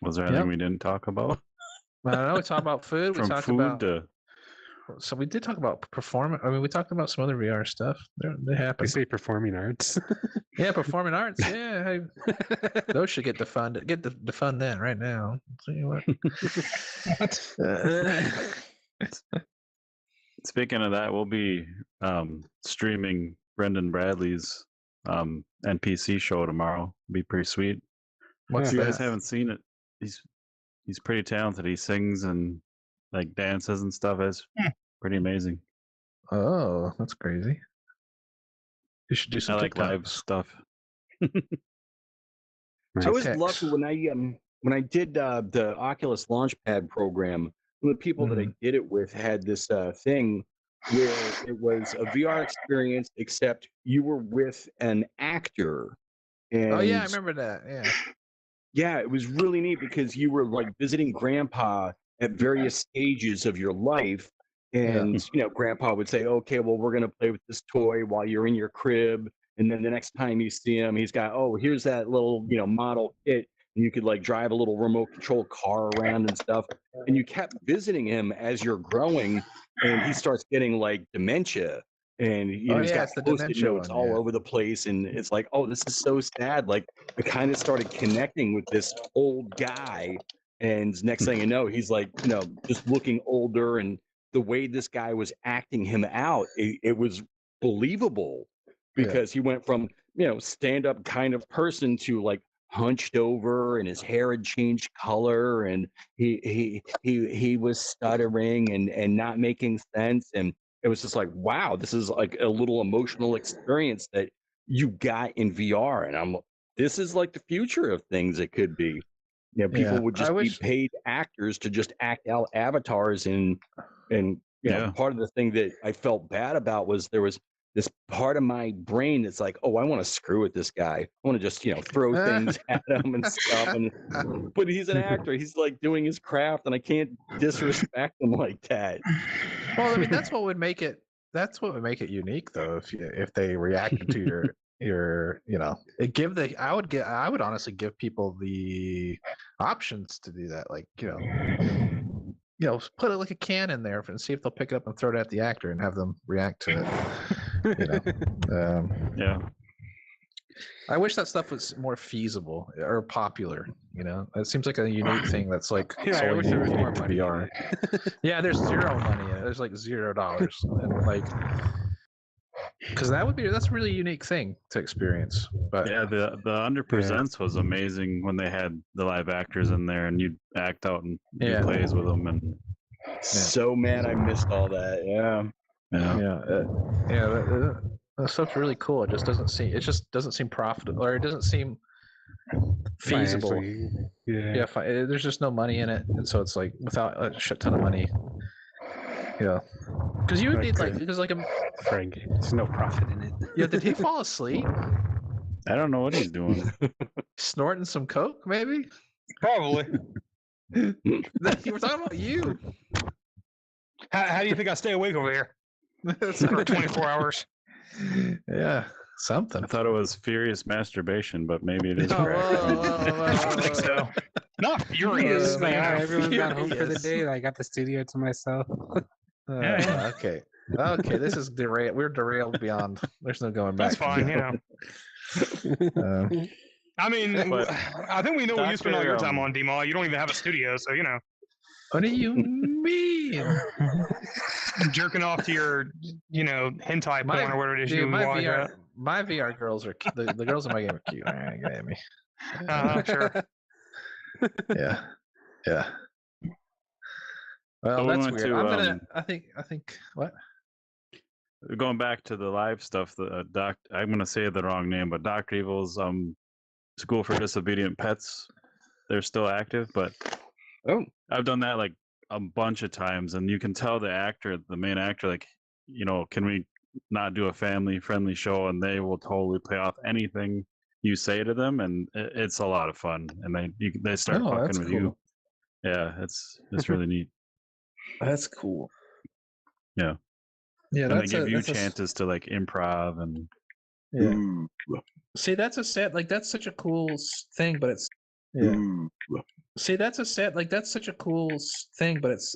Was there anything Yep. we didn't talk about? I don't know. We talked about food. We From talked food about. to So we did talk about performance. I mean, we talked about some other VR stuff. They I happen. say performing arts. Yeah, performing arts. Yeah, hey, those should get defunded. Get defund that right now. See what? Speaking of that, we'll be streaming Brendan Bradley's NPC show tomorrow. Be pretty sweet. What's If you guys that? haven't seen it, he's pretty talented. He sings and like dances and stuff. It's pretty amazing. Oh, that's crazy. You should do I some like live TikToks. stuff. I was TikToks. lucky when I did the Oculus Launchpad program. One of the people that I did it with had this thing where it was a VR experience, except you were with an actor. And Oh yeah, I remember that. Yeah. yeah, it was really neat because you were like visiting Grandpa at various stages of your life. And you know, Grandpa would say, "Okay, well, we're gonna play with this toy while you're in your crib." And then the next time you see him, he's got, "Oh, here's that little, you know, model kit." And you could like drive a little remote control car around and stuff. And you kept visiting him as you're growing, and he starts getting like dementia. And you know, Oh, he's yeah, got it's the post-it dementia notes one, all yeah. over the place, and it's like, oh, this is so sad. Like I kind of started connecting with this old guy, and next thing you know, he's like, you know, just looking older, and the way this guy was acting him out, it was believable because he went from, you know, stand-up kind of person to like hunched over, and his hair had changed color, and he was stuttering and not making sense, and it was just like, wow, this is like a little emotional experience that you got in VR, and this is like the future of things it could be. You know, people Yeah, would I just be wish- paid actors to just act out avatars, and you know, Yeah. part of the thing that I felt bad about was there was this part of my brain that's like, oh, I want to screw with this guy. I want to just, you know, throw things at him and stuff. But he's an actor. He's like doing his craft, and I can't disrespect him like that. Well, I mean, that's what would make it. That's what would make it unique, though. If they reacted to your you know, I would honestly give people the options to do that. Like, you know, put it like a can in there and see if they'll pick it up and throw it at the actor and have them react to it. You know, Yeah. I wish that stuff was more feasible or popular. You know, it seems like a unique thing that's like Yeah, I solely wish there was unique more to money. VR. Yeah, there's zero money in it. There's like $0, and like, because that's a really unique thing to experience. But Yeah, the under presents was amazing when they had the live actors in there and you'd act out and do Yeah. plays with them, and So mad I missed all that. Yeah. that stuff's really cool. It just doesn't seem profitable, or it doesn't seem feasible. Financially, yeah. There's just no money in it, and so it's like without a shit ton of money. Yeah, because you would need Frank, there's no profit in it. yeah. Did he fall asleep? I don't know what he's doing. Snorting some coke, maybe? Probably. You were talking about you. How do you think I stay awake over here for 24 hours? Yeah, something. I thought it was furious masturbation, but maybe it is Oh, crack. I don't think so. Not furious, Like, man. everyone's got home for the Furious. day. I got the studio to myself. Yeah. Okay. Okay, this is derailed. We're derailed beyond. There's no going back. That's fine, you know. I mean, But I think we know what you spend all your time Dr. on, D-Maw. You don't even have a studio, so, you know. What do you mean? Jerking off to your, you know, hentai porn or whatever it is you watch. My VR girls are the girls in my game are cute. All right, get at me. Sure. Yeah, yeah. Well, So we that's went weird. to, I think what? Going back to the live stuff, I'm going to say the wrong name, but Dr. Evil's School for Disobedient Pets, they're still active, but I've done that like a bunch of times, and you can tell the main actor, like, you know, can we not do a family-friendly show? And they will totally play off anything you say to them, and it's a lot of fun. And they start Oh, that's fucking with you. cool. Yeah, it's really neat. That's cool. Yeah. Yeah, And they that's give you that's chances to like improv and yeah. Ooh. See, that's a sad. Like that's such a cool thing, but it's yeah. Ooh. See, that's a sad. Like that's such a cool thing, but it's